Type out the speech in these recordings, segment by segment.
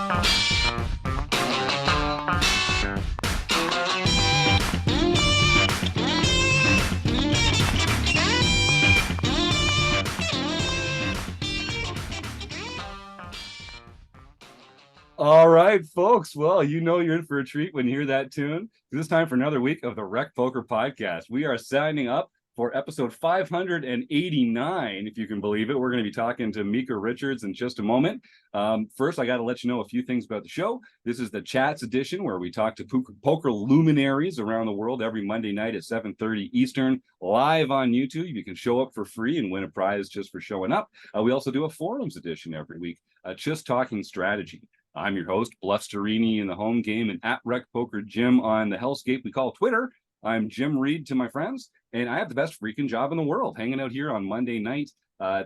All right, folks. Well, you know you're in for a treat when you hear that tune. It's time for another week of the RecPoker podcast. We are signing up for episode 589, if you can believe it. We're going to be talking to Mikha Richards in just a moment. First, I got to let you know a few things about the show. This is the Chats edition, where we talk to poker luminaries around the world every Monday night at 7:30 Eastern, live on YouTube. You can show up for free and win a prize just for showing up. We also do a forums edition every week, just talking strategy. I'm your host, Blusterini in the home game, and at RecPoker Jim on the hellscape we call Twitter. I'm Jim Reid to my friends, and I have the best freaking job in the world, hanging out here on Monday night,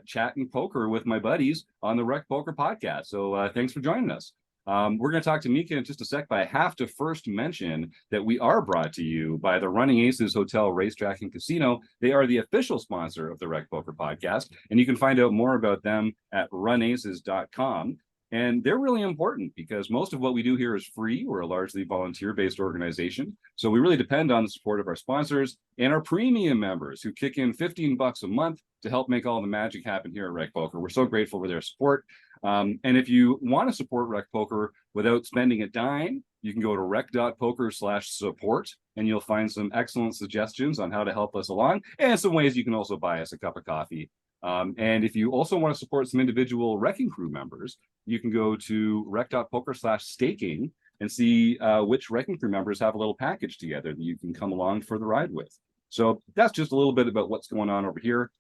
chatting poker with my buddies on the RecPoker podcast. So thanks for joining us. We're going to talk to Mikha in just a sec, but I have to first mention that we are brought to you by the Running Aces Hotel, Racetrack, and Casino. They are the official sponsor of the RecPoker podcast, and you can find out more about them at runaces.com. And they're really important because most of what we do here is free. We're a largely volunteer-based organization. So we really depend on the support of our sponsors and our premium members who kick in $15 a month to help make all the magic happen here at RecPoker. We're so grateful for their support. And if you want to support RecPoker without spending a dime, you can go to rec.poker/support and you'll find some excellent suggestions on how to help us along and some ways you can also buy us a cup of coffee. And if you also want to support some individual RECing Crew members, you can go to rec.poker/staking and see which RECing Crew members have a little package together that you can come along for the ride with. So that's just a little bit about what's going on over here.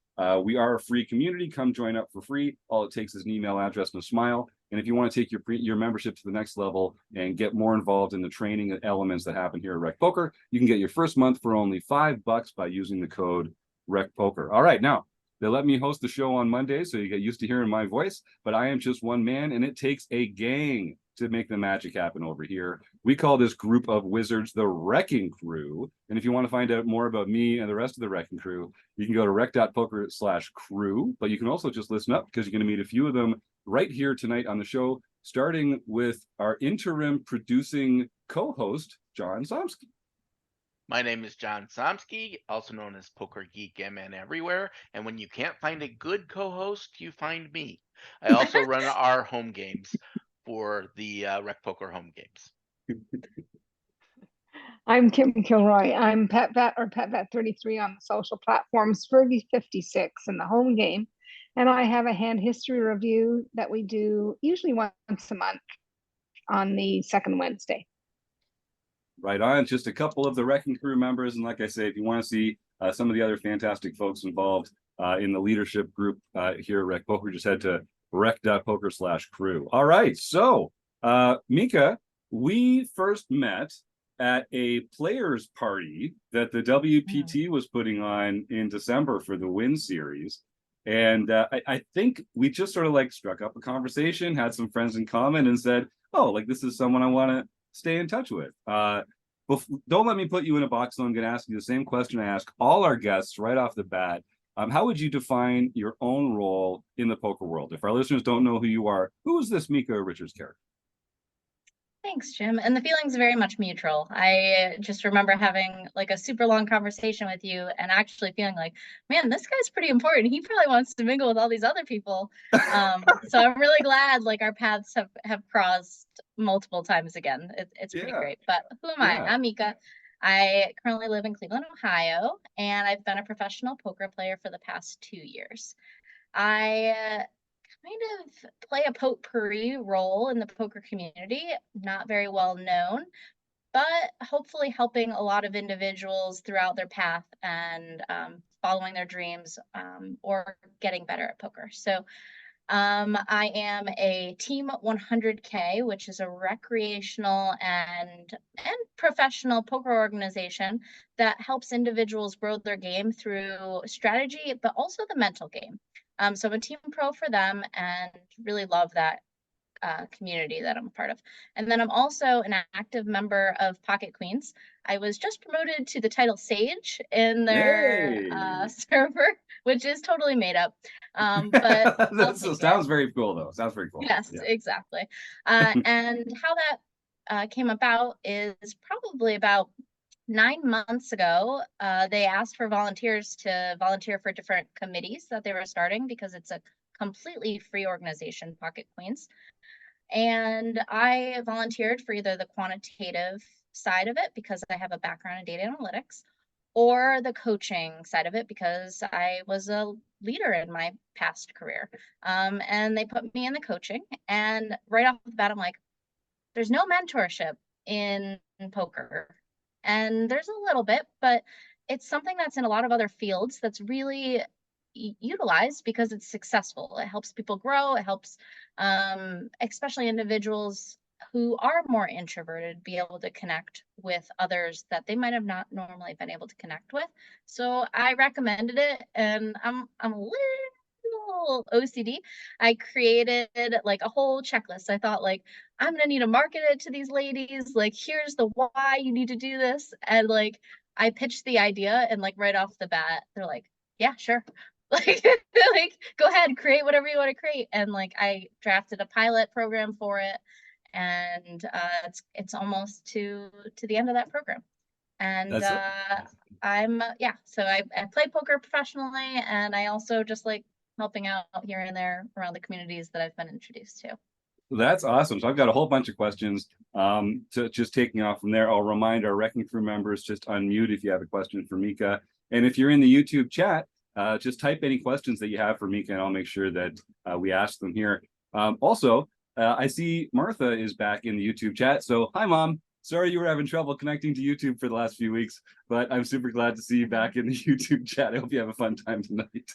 We are a free community. Come join up for free. All it takes is an email address and a smile. And if you want to take your membership to the next level and get more involved in the training elements that happen here at RecPoker, you can get your first month for only $5 by using the code RecPoker. All right, now, they let me host the show on Monday, so you get used to hearing my voice, but I am just one man, and it takes a gang to make the magic happen over here. We call this group of wizards the RECing Crew, and if you want to find out more about me and the rest of the RECing Crew, you can go to rec.poker/crew, but you can also just listen up because you're going to meet a few of them right here tonight on the show, starting with our interim producing co-host, John Somsky. My name is John Somsky, also known as Poker Geek MN Everywhere, and when you can't find a good co-host, you find me. I also run our home games for the RecPoker home games. I'm Kim Kilroy. I'm PetVet or PetVet33 on the social platforms, Fergie56 in the home game, and I have a hand history review that we do usually once a month on the second Wednesday. Right on. Just a couple of the RECing Crew members. And like I say, if you want to see some of the other fantastic folks involved in the leadership group here at RecPoker, just head to rec.poker/crew. All right. So, Mikha, we first met at a players party that the WPT was putting on in December for the Win Series. And I think we just sort of like struck up a conversation, had some friends in common, and said, oh, like this is someone I want to stay in touch with. Don't let me put you in a box, so I'm going to ask you the same question I ask all our guests right off the bat. How would you define your own role in the poker world? If our listeners don't know who you are, who is this Mikha Richards character? Thanks, Jim. And the feeling's very much mutual. I just remember having like a super long conversation with you and actually feeling like, man, this guy's pretty important. He probably wants to mingle with all these other people. So I'm really glad like our paths have crossed multiple times again. It's pretty great. But who am I? I'm Mikha. I currently live in Cleveland, Ohio, and I've been a professional poker player for the past 2 years. I kind of play a potpourri role in the poker community, not very well known, but hopefully helping a lot of individuals throughout their path and following their dreams or getting better at poker. So I am a Team 100K, which is a recreational and professional poker organization that helps individuals grow their game through strategy, but also the mental game. So I'm a team pro for them and really love that community that I'm a part of. And then I'm also an active member of Pocket Queens. I was just promoted to the title Sage in their server, which is totally made up. But that sounds very cool, though. Sounds very cool. Yes, yeah. Exactly. And how that came about is probably about 9 months ago. They asked for volunteers to volunteer for different committees that they were starting because it's a completely free organization, Pocket Queens. And I volunteered for either the quantitative side of it because I have a background in data analytics, or the coaching side of it because I was a leader in my past career. And they put me in the coaching. And right off the bat, I'm like, there's no mentorship in poker. And there's a little bit, but it's something that's in a lot of other fields that's really utilized because it's successful. It helps people grow. It helps especially individuals who are more introverted be able to connect with others that they might have not normally been able to connect with. So I recommended it, and I'm a little OCD. I created like a whole checklist. I thought, like, I'm gonna need to market it to these ladies. Like, here's the why you need to do this. And like, I pitched the idea, and like right off the bat, they're like, yeah, sure. Like, go ahead, create whatever you want to create. And like, I drafted a pilot program for it, and it's almost to the end of that program. And I'm so I play poker professionally, and I also just like helping out here and there around the communities that I've been introduced to. That's awesome. So I've got a whole bunch of questions. To just taking off from there, I'll remind our RECing Crew members, just unmute if you have a question for Mikha. And if you're in the YouTube chat, just type any questions that you have for Mikha, and I'll make sure that we ask them here. Also, I see Martha is back in the YouTube chat. So hi, Mom. Sorry you were having trouble connecting to YouTube for the last few weeks, but I'm super glad to see you back in the YouTube chat. I hope you have a fun time tonight.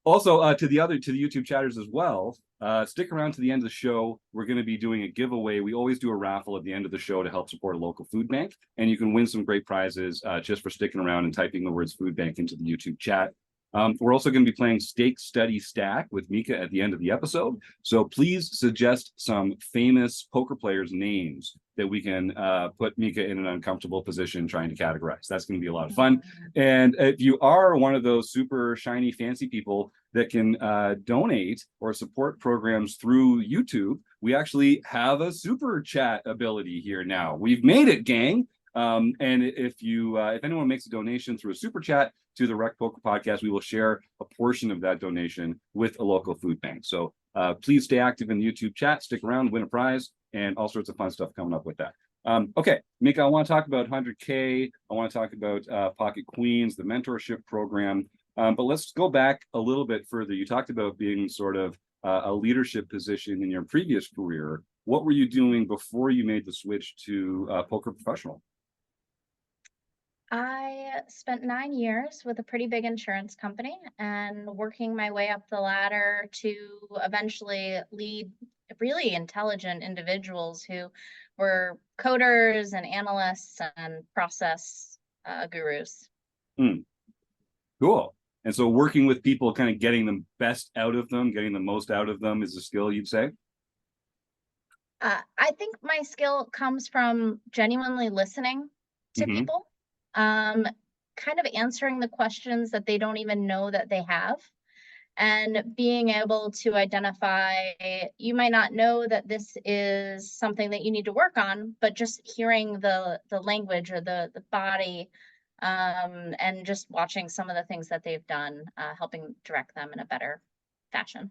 Also, to the YouTube chatters as well, stick around to the end of the show. We're going to be doing a giveaway. We always do a raffle at the end of the show to help support a local food bank, and you can win some great prizes just for sticking around and typing the words food bank into the YouTube chat. We're also going to be playing Stake, Study, Stack with Mikha at the end of the episode. So please suggest some famous poker players' names that we can put Mikha in an uncomfortable position trying to categorize. That's going to be a lot of fun. And if you are one of those super shiny, fancy people that can donate or support programs through YouTube, we actually have a super chat ability here now. We've made it, gang. And if anyone makes a donation through a super chat to the RecPoker podcast, we will share a portion of that donation with a local food bank. So please stay active in the YouTube chat, stick around, win a prize, and all sorts of fun stuff coming up with that. Okay, Mikha, I want to talk about 100K. I want to talk about Pocket Queens, the mentorship program. But let's go back a little bit further. You talked about being sort of a leadership position in your previous career. What were you doing before you made the switch to poker professional? I spent 9 years with a pretty big insurance company and working my way up the ladder to eventually lead really intelligent individuals who were coders and analysts and process gurus. Cool. And so working with people, kind of getting the best out of them, getting the most out of them is a skill, you'd say? I think my skill comes from genuinely listening to people. Kind of answering the questions that they don't even know that they have, and being able to identify, you might not know that this is something that you need to work on, but just hearing the language or the body, and just watching some of the things that they've done, helping direct them in a better fashion.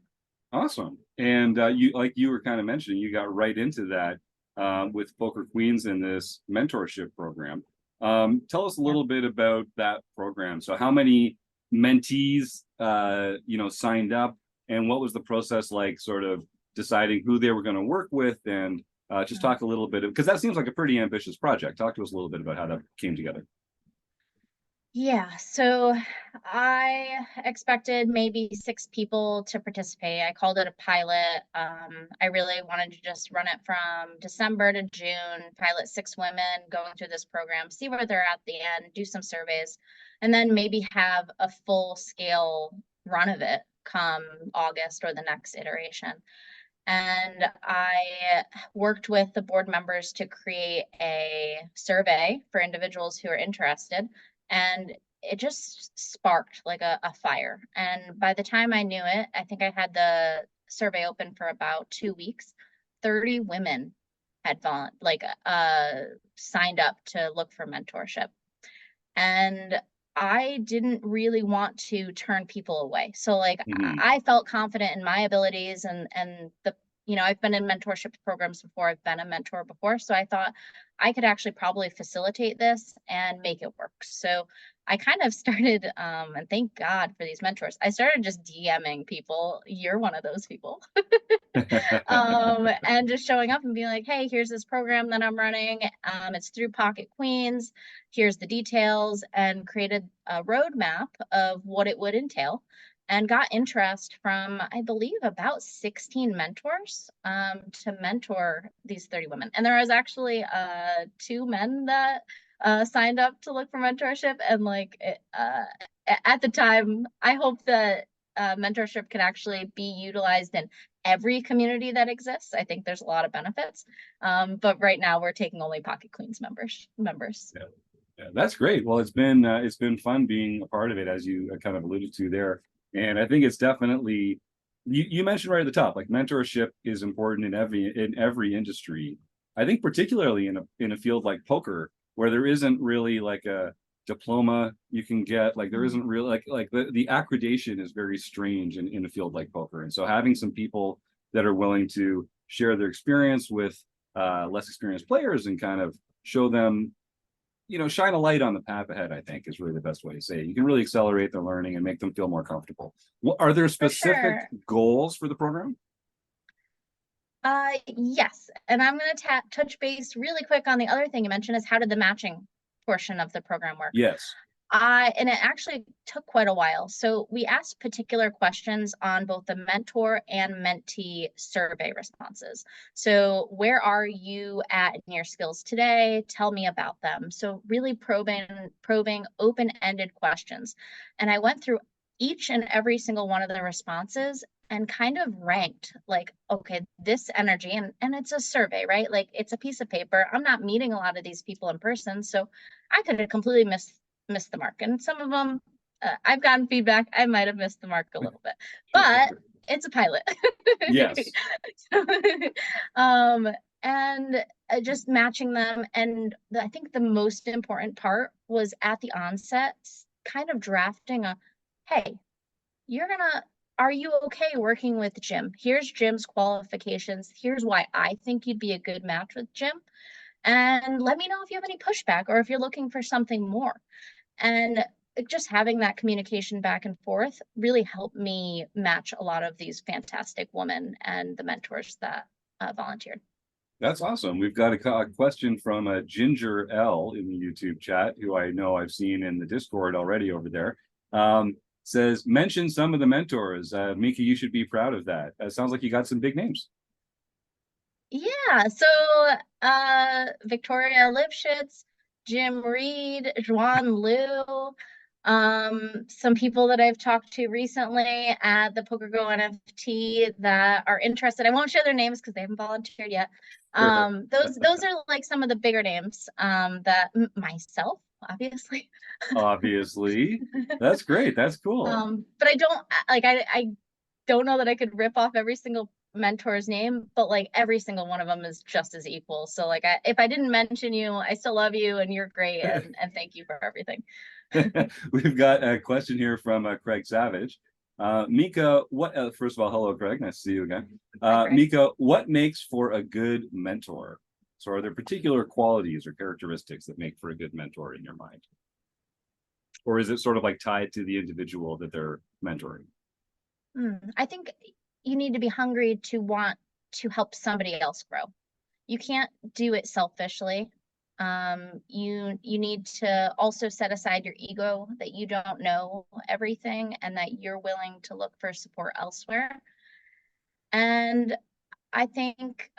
Awesome. And you were kind of mentioning, you got right into that with Poker Queens in this mentorship program. Tell us a little bit about that program. So how many mentees, signed up, and what was the process like, sort of deciding who they were going to work with, and just talk a little bit, because that seems like a pretty ambitious project. Talk to us a little bit about how that came together. Yeah, so I expected maybe 6 people to participate. I called it a pilot. I really wanted to just run it from December to June, pilot 6 women going through this program, see where they're at the end, do some surveys, and then maybe have a full scale run of it come August or the next iteration. And I worked with the board members to create a survey for individuals who are interested. And it just sparked like a fire. And by the time I knew it, I think I had the survey open for about 2 weeks. 30 women had signed up to look for mentorship. And I didn't really want to turn people away. So like I felt confident in my abilities and the, I've been in mentorship programs before. I've been a mentor before. So I thought I could actually probably facilitate this and make it work. So I kind of started, and thank God for these mentors. I started just DMing people. You're one of those people. And just showing up and being like, hey, here's this program that I'm running. It's through Pocket Queens. Here's the details, and created a roadmap of what it would entail, and got interest from, I believe, about 16 mentors to mentor these 30 women. And there was actually 2 men that signed up to look for mentorship. And at the time, I hope that mentorship can actually be utilized in every community that exists. I think there's a lot of benefits. But right now we're taking only Pocket Queens members. Yeah, that's great. Well, it's been fun being a part of it, as you kind of alluded to there. And I think it's definitely, you mentioned right at the top, like mentorship is important in every industry. I think particularly in a field like poker, where there isn't really like a diploma you can get, like there isn't really like the accreditation is very strange in a field like poker. And so having some people that are willing to share their experience with less experienced players and kind of show them, shine a light on the path ahead, I think is really the best way to say it. You can really accelerate their learning and make them feel more comfortable. Are there specific goals for the program? Yes. And I'm going to touch base really quick on the other thing you mentioned, is how did the matching portion of the program work? Yes. And it actually took quite a while. So we asked particular questions on both the mentor and mentee survey responses. So where are you at in your skills today? Tell me about them. So really probing open-ended questions. And I went through each and every single one of the responses and kind of ranked like, okay, this energy, and it's a survey, right? Like it's a piece of paper. I'm not meeting a lot of these people in person. So I could have completely missed the mark. And some of them, I've gotten feedback, I might have missed the mark a little bit, but it's a pilot. Yes. And just matching them. And I think the most important part was at the onset, kind of drafting hey, are you okay working with Jim? Here's Jim's qualifications. Here's why I think you'd be a good match with Jim. And let me know if you have any pushback or if you're looking for something more. And just having that communication back and forth really helped me match a lot of these fantastic women and the mentors that volunteered. That's awesome. We've got a question from Ginger L in the YouTube chat, who I know I've seen in the Discord already over there. Says, mention some of the mentors. Mikha, you should be proud of that. Sounds like you got some big names. Yeah, so Victoria Lipschitz, Jim Reid, Xiuan Liu, some people that I've talked to recently at the Poker Go NFT that are interested. I won't share their names because they haven't volunteered yet. Those are like some of the bigger names that myself, obviously. Obviously. That's great. That's cool. But I don't know that I could rip off every single mentor's name, but like every single one of them is just as equal. So like if I didn't mention you, I still love you and you're great, and thank you for everything. We've got a question here from Craig Savage. Mikha, first of all, hello, Craig. Nice to see you again. Mikha, what makes for a good mentor? So are there particular qualities or characteristics that make for a good mentor in your mind? Or is it sort of like tied to the individual that they're mentoring? I think you need to be hungry to want to help somebody else grow. You can't do it selfishly. You need to also set aside your ego, that you don't know everything and that you're willing to look for support elsewhere. And I think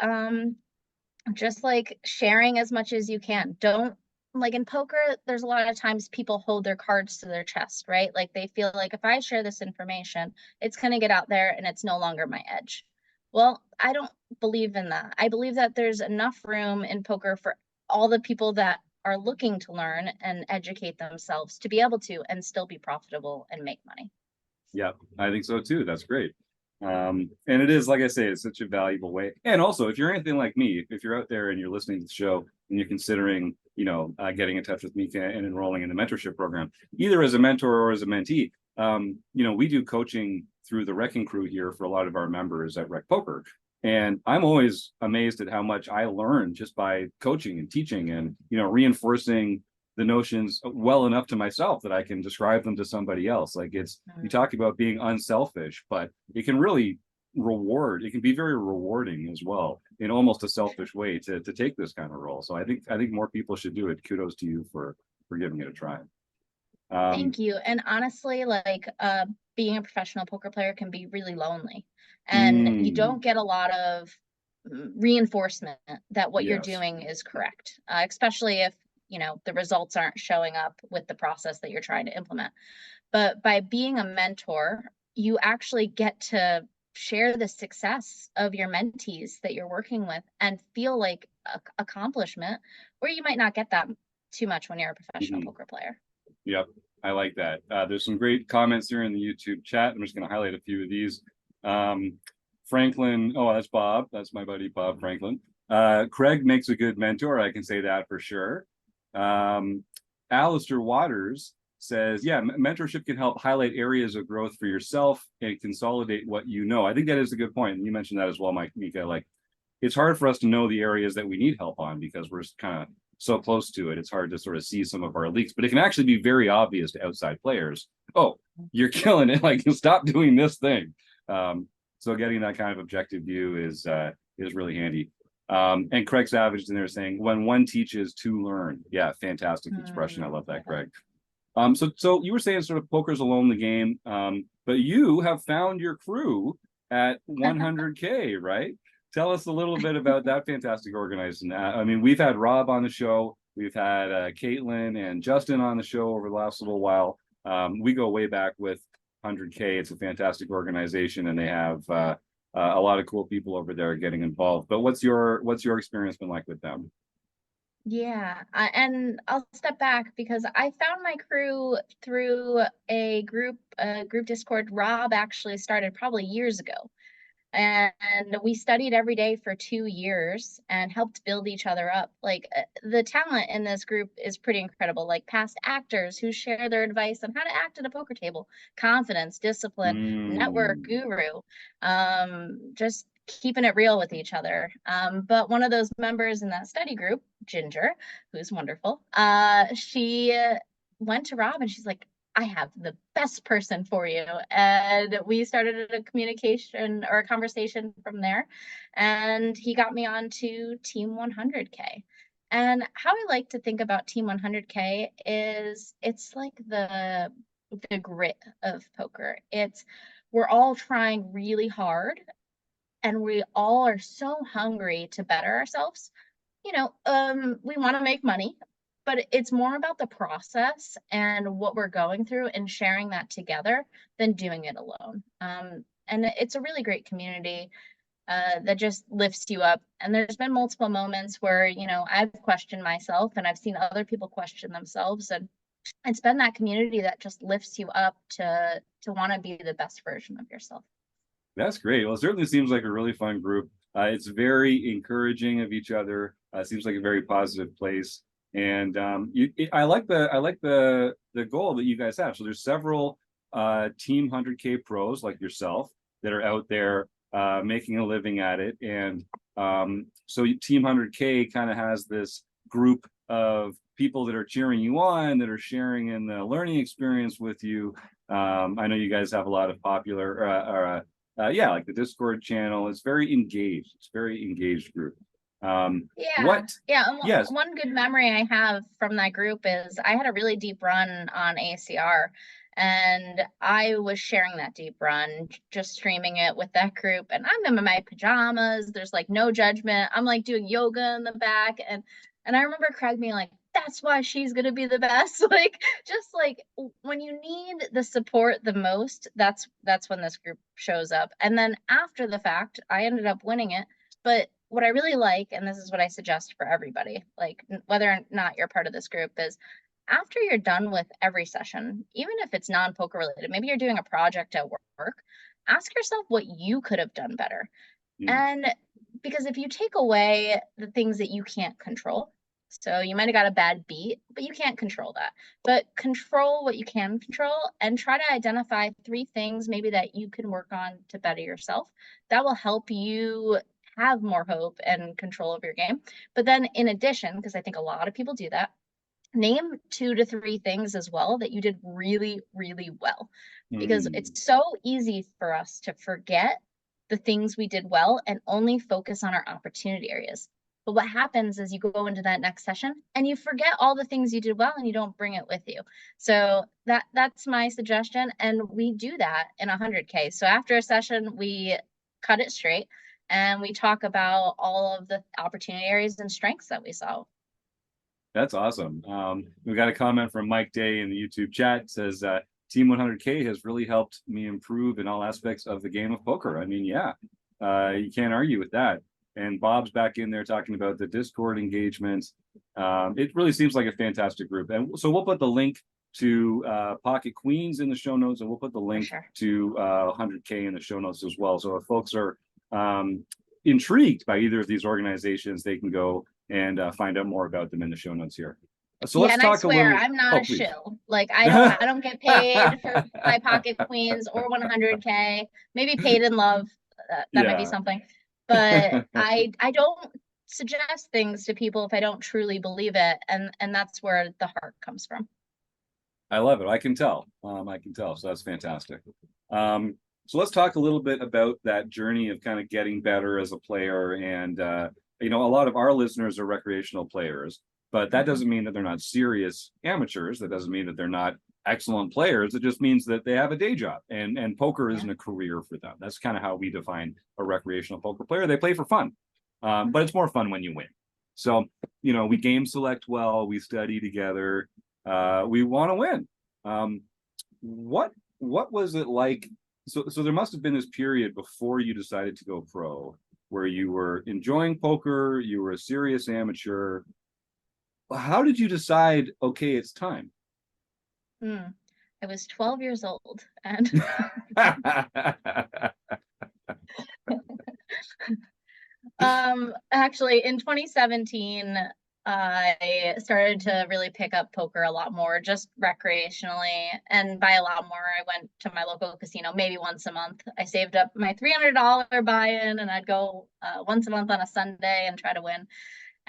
just like sharing as much as you can. Don't, like in poker, there's a lot of times people hold their cards to their chest, right? Like they feel like if I share this information, it's going to get out there and it's no longer my edge. Well, I don't believe in that. I believe that there's enough room in poker for all the people that are looking to learn and educate themselves to be able to and still be profitable and make money. Yeah, I think so too. That's great. And it is, like I say, it's such a valuable way. And also, if you're anything like me, if you're out there and you're listening to the show and you're considering, getting in touch with Mikha and enrolling in the mentorship program, either as a mentor or as a mentee, we do coaching through the RECing Crew here for a lot of our members at RecPoker. And I'm always amazed at how much I learn just by coaching and teaching and, reinforcing the notions well enough to myself that I can describe them to somebody else. Like you talk about being unselfish, but it can really it can be very rewarding as well in almost a selfish way to take this kind of role. So I think more people should do it. Kudos to you for giving it a try. Thank you. And honestly, like being a professional poker player can be really lonely, and you don't get a lot of reinforcement that what you're doing is correct, especially if the results aren't showing up with the process that you're trying to implement. But by being a mentor, you actually get to share the success of your mentees that you're working with and feel like accomplishment, where you might not get that too much when you're a professional poker player. Yep, I like that. There's some great comments here in the YouTube chat. I'm just going to highlight a few of these. Franklin, that's Bob. That's my buddy Bob Franklin. Craig makes a good mentor. I can say that for sure. Alistair Waters says, yeah, mentorship can help highlight areas of growth for yourself and consolidate what you know. I think that is a good point. And you mentioned that as well, Mikha. Like, it's hard for us to know the areas that we need help on because we're kind of so close to it. It's hard to sort of see some of our leaks, but it can actually be very obvious to outside players. Oh, you're killing it. Like, stop doing this thing. So getting that kind of objective view is really handy. And Craig Savage is in there saying, when one teaches to learn. Yeah, fantastic expression. I love that, Craig. So you were saying sort of poker's a lonely game, but you have found your crew at 100K, right? Tell us a little bit about that fantastic organization. I mean, we've had Rob on the show. We've had Caitlin and Justin on the show over the last little while. We go way back with 100K. It's a fantastic organization, and they have a lot of cool people over there getting involved. But what's your experience been like with them? Yeah, and I'll step back because I found my crew through a group Discord Rob actually started probably years ago. And we studied every day for 2 years and helped build each other up. Like the talent in this group is pretty incredible. Like past actors who share their advice on how to act at a poker table, confidence, discipline, network guru, just keeping it real with each other. But one of those members in that study group, Ginger, who's wonderful, she went to Rob and she's like, I have the best person for you. And we started a communication or a conversation from there. And he got me on to Team 100K. And how I like to think about Team 100K is it's like the grit of poker. We're all trying really hard and we all are so hungry to better ourselves. We want to make money, but it's more about the process and what we're going through and sharing that together than doing it alone. And it's a really great community that just lifts you up. And there's been multiple moments where, I've questioned myself and I've seen other people question themselves. And it's been that community that just lifts you up to want to be the best version of yourself. That's great. Well, it certainly seems like a really fun group. It's very encouraging of each other. Seems like a very positive place. And I like the goal that you guys have. So there's several Team 100K pros like yourself that are out there making a living at it. And so Team 100K kind of has this group of people that are cheering you on, that are sharing in the learning experience with you. I know you guys have a lot of popular like the Discord channel. It's very engaged. It's a very engaged group. One good memory I have from that group is I had a really deep run on ACR, and I was sharing that deep run, just streaming it with that group, and I'm in my pajamas. There's like no judgment. I'm like doing yoga in the back, and I remember Craig being like, that's why she's going to be the best. Like, just like when you need the support the most, that's when this group shows up. And then after the fact, I ended up winning it. But what I really like, and this is what I suggest for everybody, like whether or not you're part of this group, is after you're done with every session, even if it's non-poker related, maybe you're doing a project at work, ask yourself what you could have done better. And because if you take away the things that you can't control, so you might have got a bad beat, but you can't control that. But control what you can control and try to identify 3 things maybe that you can work on to better yourself. That will help you have more hope and control over your game. But then in addition, because I think a lot of people do that, name 2 to 3 things as well that you did really, really well. Because it's so easy for us to forget the things we did well and only focus on our opportunity areas. But what happens is you go into that next session and you forget all the things you did well and you don't bring it with you. So that's my suggestion. And we do that in 100K. So after a session, we cut it straight and we talk about all of the opportunity areas and strengths that we saw. That's awesome. We got a comment from Mike Day in the YouTube chat. It says, Team 100K has really helped me improve in all aspects of the game of poker. I mean, yeah, you can't argue with that. And Bob's back in there talking about the Discord engagement. It really seems like a fantastic group. And so we'll put the link to Pocket Queens in the show notes, and we'll put the link to 100K in the show notes as well. So if folks are intrigued by either of these organizations, they can go and find out more about them in the show notes here. So let's talk a little. I'm not a shill. Like I don't get paid for my Pocket Queens or 100K. Maybe paid in love. That might be something. But I don't suggest things to people if I don't truly believe it, and that's where the heart comes from. I love it. I can tell. So that's fantastic. So let's talk a little bit about that journey of kind of getting better as a player. And a lot of our listeners are recreational players, but that doesn't mean that they're not serious amateurs. That doesn't mean that they're not excellent players. It just means that they have a day job, and poker isn't a career for them. That's kind of how we define a recreational poker player. They play for fun, but it's more fun when you win. So, we game select well, we study together, we want to win. What was it like? So there must have been this period before you decided to go pro where you were enjoying poker, you were a serious amateur. How did you decide, okay, it's time? I was 12 years old and actually in 2017 I started to really pick up poker a lot more, just recreationally. And by a lot more, I went to my local casino maybe once a month. I saved up my $300 buy-in and I'd go once a month on a Sunday and try to win.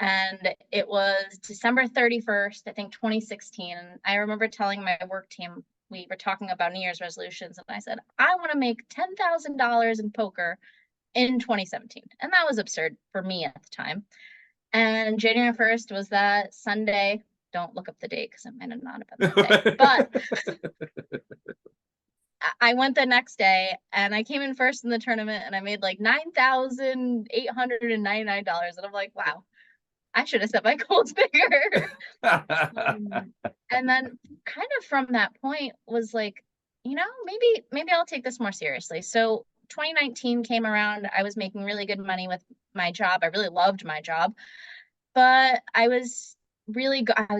And it was December 31st, I think 2016. And I remember telling my work team, we were talking about New Year's resolutions, and I said, I want to make $10,000 in poker in 2017. And that was absurd for me at the time. And January 1st was that Sunday. Don't look up the date because it might have not have been that day. But I went the next day and I came in first in the tournament and I made like $9,899. And I'm like, wow, I should have set my goals bigger. And then kind of from that point was like, maybe I'll take this more seriously. So 2019 came around. I was making really good money with my job. I really loved my job, but I was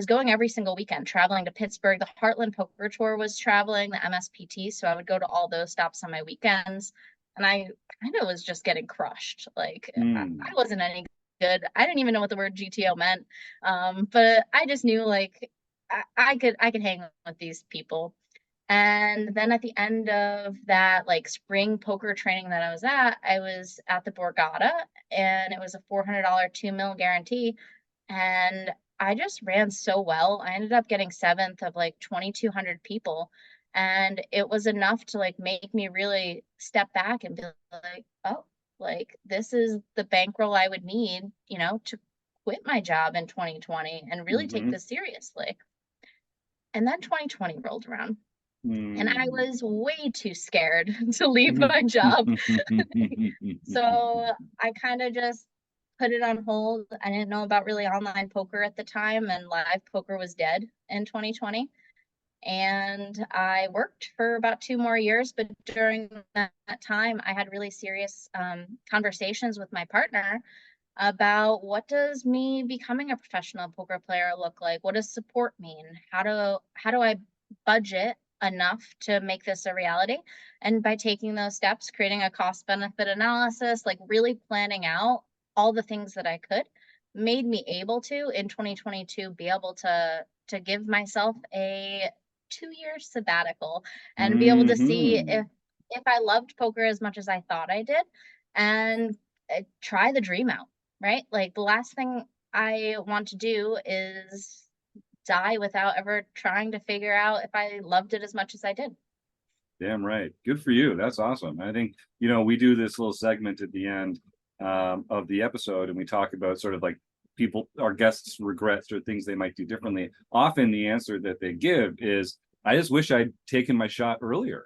going every single weekend, traveling to Pittsburgh. The Heartland Poker Tour was traveling, the MSPT. So I would go to all those stops on my weekends. And I kind of was just getting crushed. Like I wasn't any good. I didn't even know what the word GTO meant. But I just knew like I could hang with these people. And then at the end of that like spring poker training that I was at the Borgata, and it was a $400 2 mil guarantee. And I just ran so well. I ended up getting 7th of like 2,200 people. And it was enough to like make me really step back and be like, oh, like this is the bankroll I would need, to quit my job in 2020 and really take this seriously. And then 2020 rolled around. And I was way too scared to leave my job. So I kind of just put it on hold. I didn't know about really online poker at the time, and live poker was dead in 2020. And I worked for about 2 more years, but during that time, I had really serious conversations with my partner about what does me becoming a professional poker player look like? What does support mean? How do I budget enough to make this a reality? And by taking those steps, creating a cost benefit analysis, like really planning out all the things that I could, made me able to in 2022 be able to give myself a 2-year sabbatical and be able to see if I loved poker as much as I thought I did, and try the dream out. Right? Like the last thing I want to do is die without ever trying to figure out if I loved it as much as I did. Damn right. Good for you. That's awesome. I think, we do this little segment at the end of the episode, and we talk about sort of like our guests' regrets or things they might do differently. Often the answer that they give is, I just wish I'd taken my shot earlier.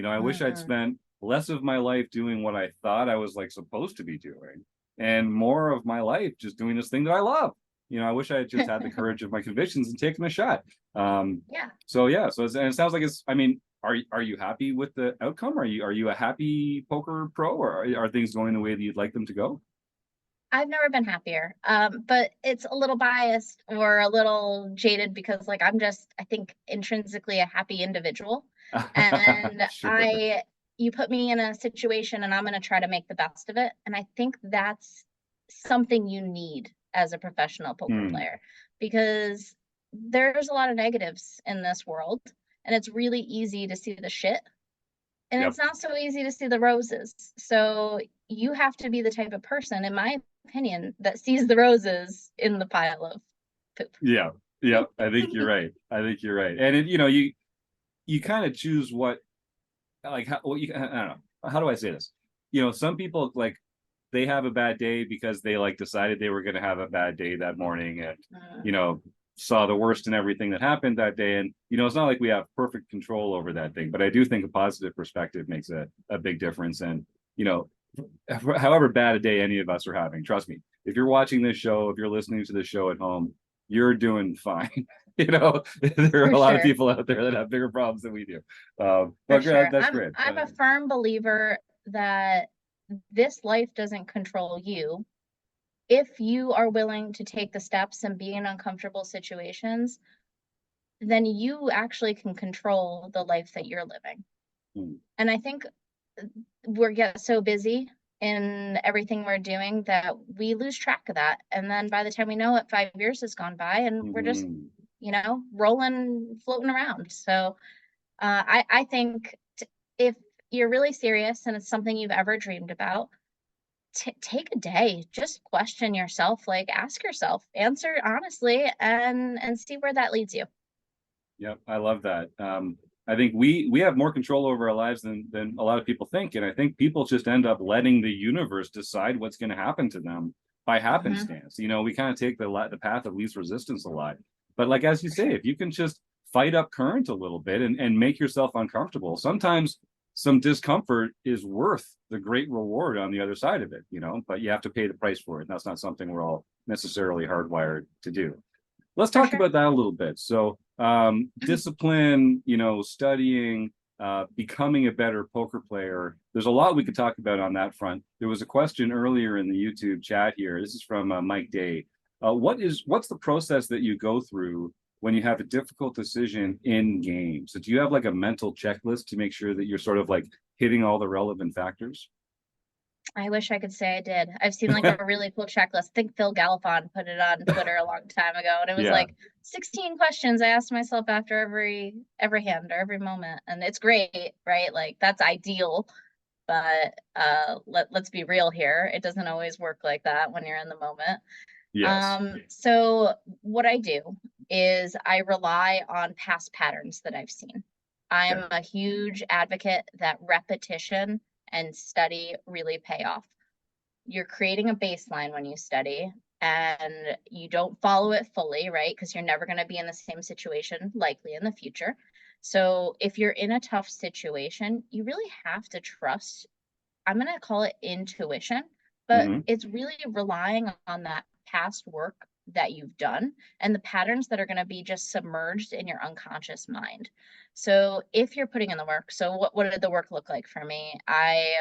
I wish I'd spent less of my life doing what I thought I was like supposed to be doing, and more of my life just doing this thing that I love. I wish I had just had the courage of my convictions and taken a shot. So and it sounds like are you happy with the outcome? Are you a happy poker pro, or are things going the way that you'd like them to go? I've never been happier, but it's a little biased or a little jaded because I'm just, I think, intrinsically a happy individual. And Sure. You put me in a situation and I'm going to try to make the best of it. And I think that's something you need as a professional poker player, because there's a lot of negatives in this world, and it's really easy to see the shit. And it's not so easy to see the roses. So you have to be the type of person, in my opinion, that sees the roses in the pile of poop. Yeah. I think you're right. And you kind of choose what, like, I don't know. How do I say this? Some people, like, they have a bad day because they decided they were going to have a bad day that morning, and saw the worst in everything that happened that day. And it's not like we have perfect control over that thing, but I do think a positive perspective makes a big difference. And however bad a day any of us are having, trust me, if you're watching this show, if you're listening to this show at home, you're doing fine. There are a lot of people out there that have bigger problems than we do. But that's great. I'm a firm believer that this life doesn't control you. If you are willing to take the steps and be in uncomfortable situations, then you actually can control the life that you're living. And I think we get so busy in everything we're doing that we lose track of that. And then by the time we know it, 5 years has gone by and we're just, rolling, floating around. So I think if you're really serious and it's something you've ever dreamed about, take a day, just question yourself, ask yourself, answer honestly, and see where that leads you. Yep, I love that. I think we have more control over our lives than a lot of people think, and I think people just end up letting the universe decide what's going to happen to them by happenstance. We kind of take the path of least resistance a lot, but as you say, if you can just fight up current a little bit and make yourself uncomfortable, sometimes some discomfort is worth the great reward on the other side of it, but you have to pay the price for it. And that's not something we're all necessarily hardwired to do. Let's talk about that a little bit. So discipline, studying, becoming a better poker player. There's a lot we could talk about on that front. There was a question earlier in the YouTube chat here. This is from Mike Day. What's the process that you go through when you have a difficult decision in game? So do you have a mental checklist to make sure that you're sort of hitting all the relevant factors? I wish I could say I did. I've seen a really cool checklist. I think Phil Galifon put it on Twitter a long time ago, and it was 16 questions I asked myself after every hand or every moment, and it's great, right? That's ideal, but let's be real here. It doesn't always work like that when you're in the moment. Yes. So what I do is I rely on past patterns that I've seen. I'm a huge advocate that repetition and study really pay off. You're creating a baseline when you study, and you don't follow it fully, right? Because you're never going to be in the same situation likely in the future. So if you're in a tough situation, you really have to trust, I'm going to call it intuition, but Mhm. it's really relying on that past work that you've done and the patterns that are going to be just submerged in your unconscious mind. So if you're putting in the work, so what did the work look like for me? I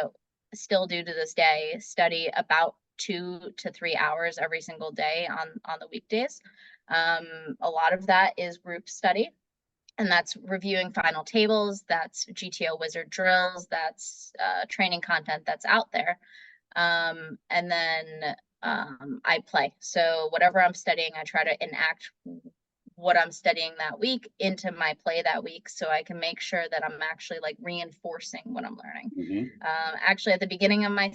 still do to this day study about 2 to 3 hours every single day on the weekdays. A lot of that is group study, and that's reviewing final tables, that's GTO wizard drills, that's training content that's out there. And then I play. So whatever I'm studying, I try to enact what I'm studying that week into my play that week, so I can make sure that I'm actually like reinforcing what I'm learning. Mhm. Actually, at the beginning of my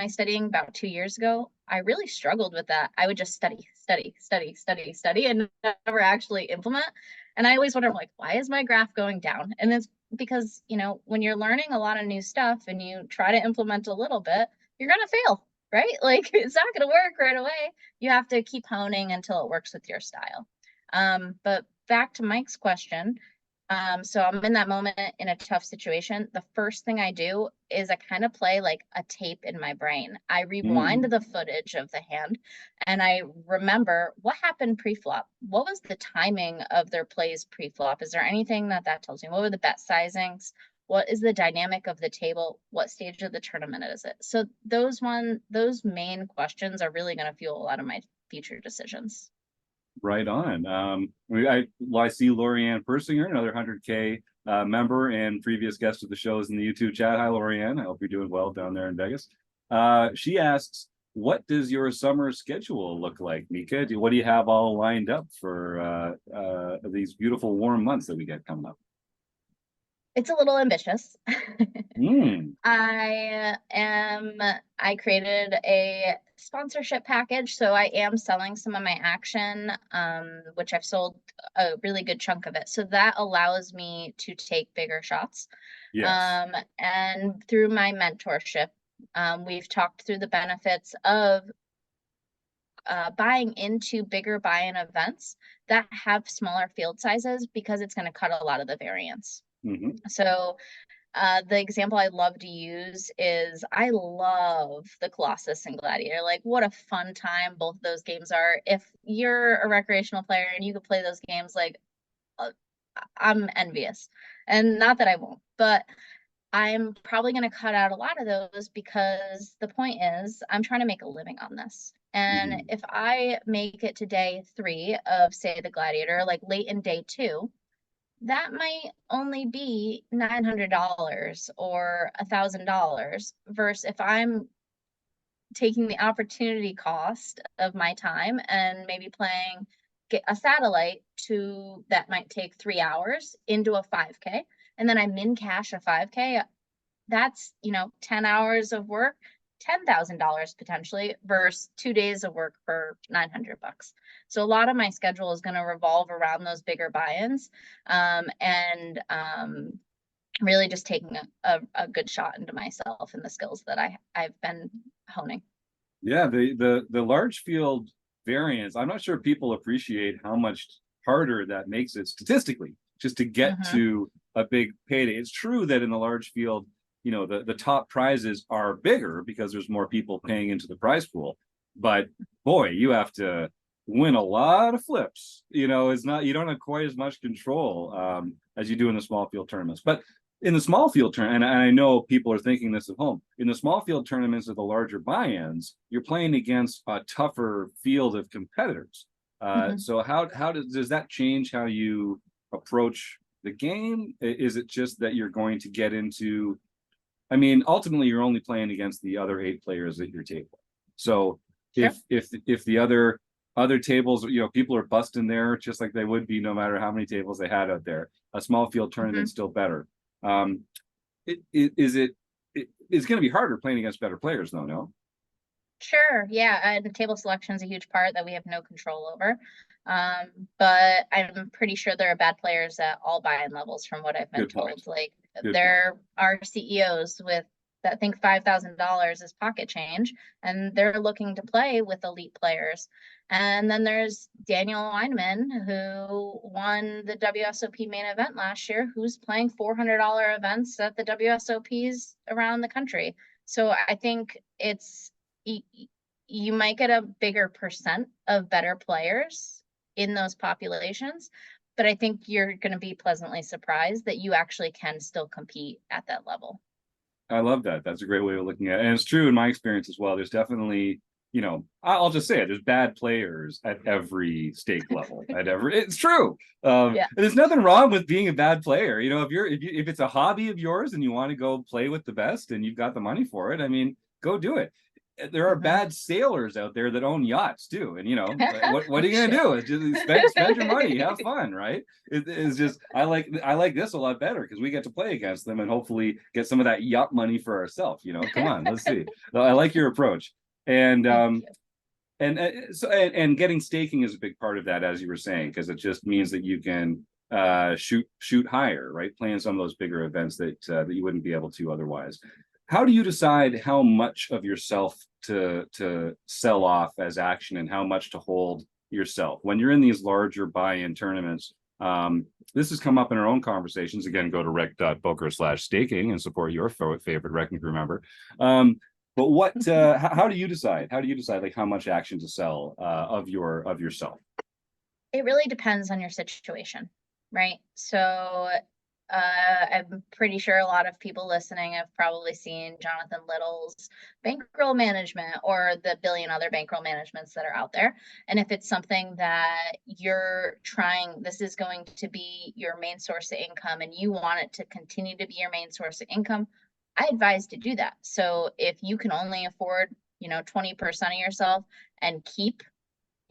studying about 2 years ago, I really struggled with that. I would just study, and never actually implement. And I always wonder, like, why is my graph going down? And it's because, when you're learning a lot of new stuff and you try to implement a little bit, you're going to fail, right? Like, it's not going to work right away. You have to keep honing until it works with your style. But back to Mike's question. So I'm in that moment in a tough situation. The first thing I do is I kind of play like a tape in my brain. I rewind the footage of the hand and I remember what happened pre-flop. What was the timing of their plays pre-flop? Is there anything that tells me? What were the bet sizings? What is the dynamic of the table? What stage of the tournament is it? So those main questions are really going to fuel a lot of my future decisions. Right on. I see LoriAnn Persinger, another 100K member and previous guest of the shows in the YouTube chat. Hi, LoriAnn. I hope you're doing well down there in Vegas. She asks, what does your summer schedule look like, Mikha? What do you have all lined up for these beautiful warm months that we get coming up? It's a little ambitious. Mm. I created a sponsorship package, so I am selling some of my action, which I've sold a really good chunk of it. So that allows me to take bigger shots. Yes. And through my mentorship, we've talked through the benefits of buying into bigger buy-in events that have smaller field sizes because it's going to cut a lot of the variance. Mm-hmm. So the example I love to use is I love the Colossus and Gladiator. Like, what a fun time both those games are. If you're a recreational player and you could play those games, like, I'm envious. And not that I won't, but I'm probably going to cut out a lot of those because the point is I'm trying to make a living on this. And if I make it to day 3 of, say, the Gladiator, like late in day 2, that might only be $900 or $1,000 versus if I'm taking the opportunity cost of my time and maybe playing get a satellite to that might take 3 hours into a 5K, and then I min cash a 5K. That's 10 hours of work, $10,000 potentially versus 2 days of work for $900. So a lot of my schedule is going to revolve around those bigger buy-ins, and really just taking a good shot into myself and the skills that I've been honing. Yeah, the large field variance, I'm not sure people appreciate how much harder that makes it statistically just to get to a big payday. It's true that in the large field, the top prizes are bigger because there's more people paying into the prize pool. But boy, you have to win a lot of flips. It's not, you don't have quite as much control as you do in the small field tournaments. But in the small field tournament, and I know people are thinking this at home, in the small field tournaments of the larger buy-ins, you're playing against a tougher field of competitors. So how does that change how you approach the game? Is it just that you're going to get into, ultimately you're only playing against the other 8 players at your table. So Sure. if the other tables, people are busting there just like they would be no matter how many tables they had out there. A small field tournament's still better. It's going to be harder playing against better players though, no? Sure. Yeah. And table selection is a huge part that we have no control over. But I'm pretty sure there are bad players at all buy-in levels from what I've been Good told. point. Like Good there are CEOs that think $5,000 is pocket change and they're looking to play with elite players. And then there's Daniel Weinman, who won the WSOP main event last year, who's playing $400 events at the WSOPs around the country. So I think it's, you might get a bigger percent of better players in those populations, but I think you're going to be pleasantly surprised that you actually can still compete at that level. I love that. That's a great way of looking at it. And it's true in my experience as well. There's definitely, you know, I'll just say it, there's bad players at every stake level. It's true. Yeah. And there's nothing wrong with being a bad player. You know, if it's a hobby of yours and you want to go play with the best and you've got the money for it, I mean, go do it. There are bad sailors out there that own yachts too, and you know what are you gonna do? It's just spend your money, have fun, right? It's just I like this a lot better because we get to play against them and hopefully get some of that yacht money for ourselves. You know, come on, let's see. So I like your approach, and getting staking is a big part of that, as you were saying, because it just means that you can shoot higher, right? Playing some of those bigger events that you wouldn't be able to otherwise. How do you decide how much of yourself to sell off as action and how much to hold yourself when you're in these larger buy-in tournaments? This has come up in our own conversations. Again, go to rec.poker/staking and support your favorite RECing Crew member. But what? How do you decide? How do you decide like how much action to sell of yourself? It really depends on your situation, right? So I'm pretty sure a lot of people listening have probably seen Jonathan Little's bankroll management or the billion other bankroll managements that are out there. And if it's something that you're trying, this is going to be your main source of income and you want it to continue to be your main source of income, I advise to do that. So if you can only afford, 20% of yourself and keep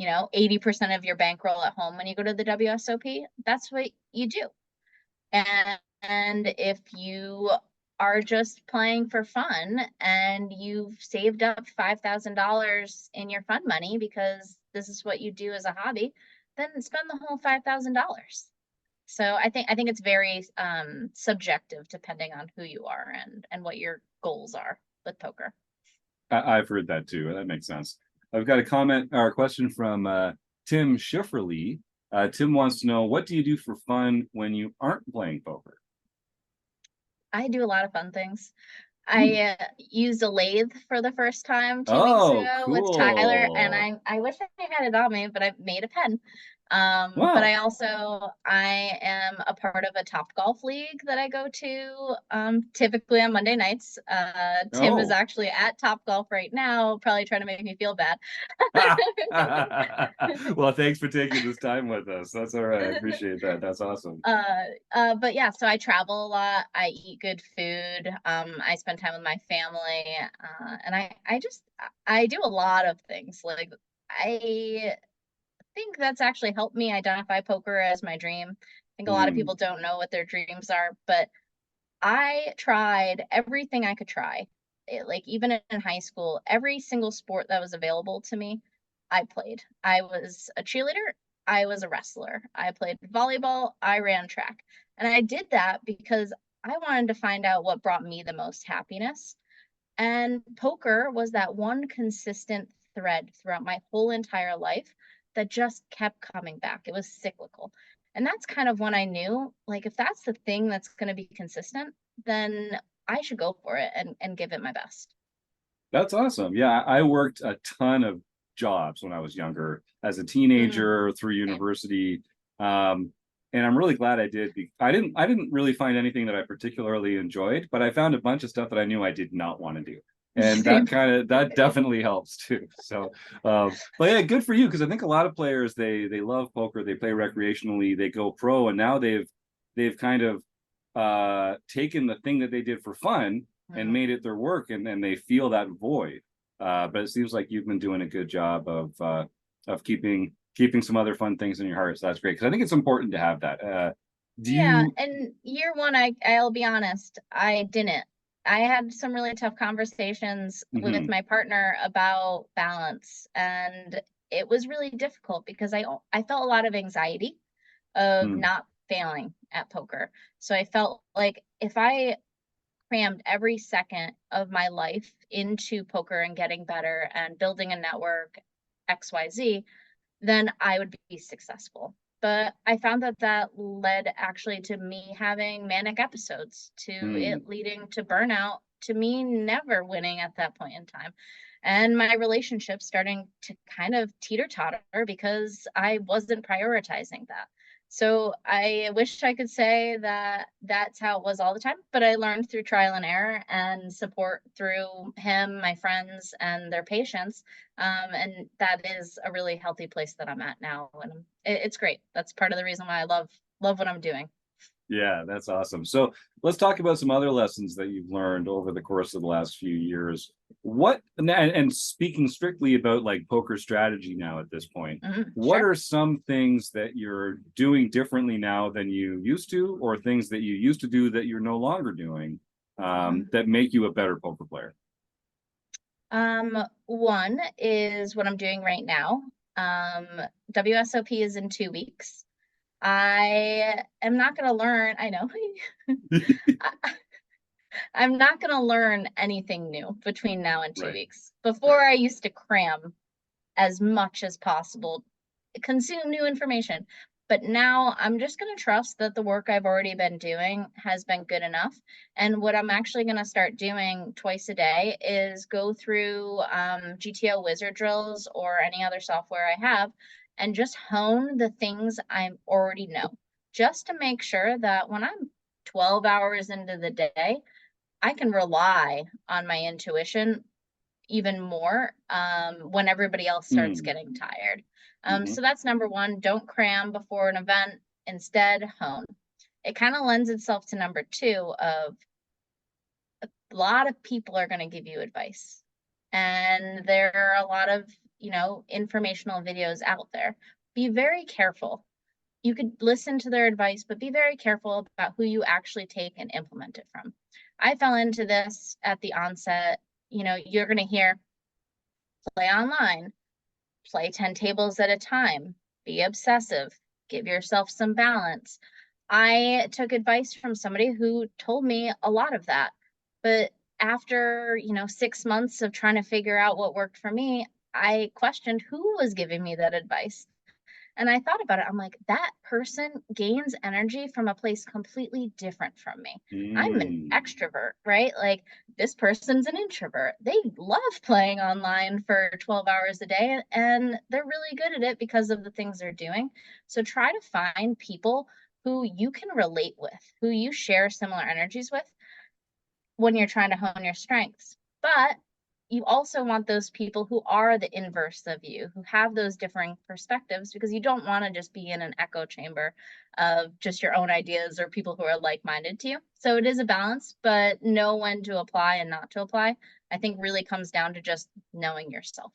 80% of your bankroll at home when you go to the WSOP, that's what you do. And if you are just playing for fun and you've saved up $5,000 in your fund money because this is what you do as a hobby, then spend the whole $5,000. So I think it's very subjective depending on who you are and what your goals are with poker. I've heard that too. That makes sense. I've got a comment or a question from Tim Schifferly. Tim wants to know, what do you do for fun when you aren't playing poker? I do a lot of fun things. I used a lathe for the first time 2 weeks ago with Tyler, and I wish I had it on me, but I made a pen. Wow. But I am a part of a Topgolf league that I go to typically on Monday nights. Tim is actually at Topgolf right now, probably trying to make me feel bad. Well, thanks for taking this time with us. That's all right. I appreciate that. That's awesome. But yeah, so I travel a lot. I eat good food. I spend time with my family, and I do a lot of things. Like I think that's actually helped me identify poker as my dream. I think a lot of people don't know what their dreams are, but I tried everything I could try. Like even in high school, every single sport that was available to me, I played. I was a cheerleader. I was a wrestler. I played volleyball. I ran track. And I did that because I wanted to find out what brought me the most happiness. And poker was that one consistent thread throughout my whole entire life that just kept coming back. It was cyclical. And that's kind of when I knew, like, if that's the thing that's going to be consistent, then I should go for it and give it my best. That's awesome. Yeah, I worked a ton of jobs when I was younger, as a teenager through university. And I'm really glad I did. I didn't really find anything that I particularly enjoyed, but I found a bunch of stuff that I knew I did not want to do. And that definitely helps too. So, but yeah, good for you, because I think a lot of players they love poker, they play recreationally, they go pro, and now they've kind of taken the thing that they did for fun and made it their work, and then they feel that void. But it seems like you've been doing a good job of keeping some other fun things in your heart. So that's great, because I think it's important to have that. And year one, I'll be honest, I didn't. I had some really tough conversations with my partner about balance, and it was really difficult because I felt a lot of anxiety of not failing at poker. So I felt like if I crammed every second of my life into poker and getting better and building a network, XYZ, then I would be successful. But I found that led actually to me having manic episodes, to it leading to burnout, to me never winning at that point in time. and my relationship starting to kind of teeter-totter because I wasn't prioritizing that. So I wish I could say that that's how it was all the time, but I learned through trial and error and support through him, my friends, and their patients. And that is a really healthy place that I'm at now. And it's great. That's part of the reason why I love what I'm doing. Yeah, that's awesome. So let's talk about some other lessons that you've learned over the course of the last few years. What, and speaking strictly about like poker strategy now at this point, what Sure. are some things that you're doing differently now than you used to, or things that you used to do that you're no longer doing, that make you a better poker player? One is what I'm doing right now. WSOP is in 2 weeks. I am not going to learn, I know, I'm not going to learn anything new between now and 2 Right. weeks. Before, I used to cram as much as possible, consume new information. But now I'm just going to trust that the work I've already been doing has been good enough. And what I'm actually going to start doing twice a day is go through GTO wizard drills or any other software I have and just hone the things I already know, just to make sure that when I'm 12 hours into the day, I can rely on my intuition even more when everybody else starts getting tired. So that's number one. Don't cram before an event. Instead, hone. It kind of lends itself to number two of a lot of people are going to give you advice. And there are a lot of, informational videos out there. Be very careful. You could listen to their advice, but be very careful about who you actually take and implement it from. I fell into this at the onset. You're going to hear play online, play 10 tables at a time, be obsessive, give yourself some balance. I took advice from somebody who told me a lot of that. But after, 6 months of trying to figure out what worked for me, I questioned who was giving me that advice. And I thought about it. I'm like, that person gains energy from a place completely different from me. I'm an extrovert, right? Like, this person's an introvert. They love playing online for 12 hours a day, and they're really good at it because of the things they're doing. So try to find people who you can relate with, who you share similar energies with when you're trying to hone your strengths. But you also want those people who are the inverse of you, who have those differing perspectives, because you don't want to just be in an echo chamber of just your own ideas or people who are like-minded to you. So it is a balance, but know when to apply and not to apply, I think really comes down to just knowing yourself.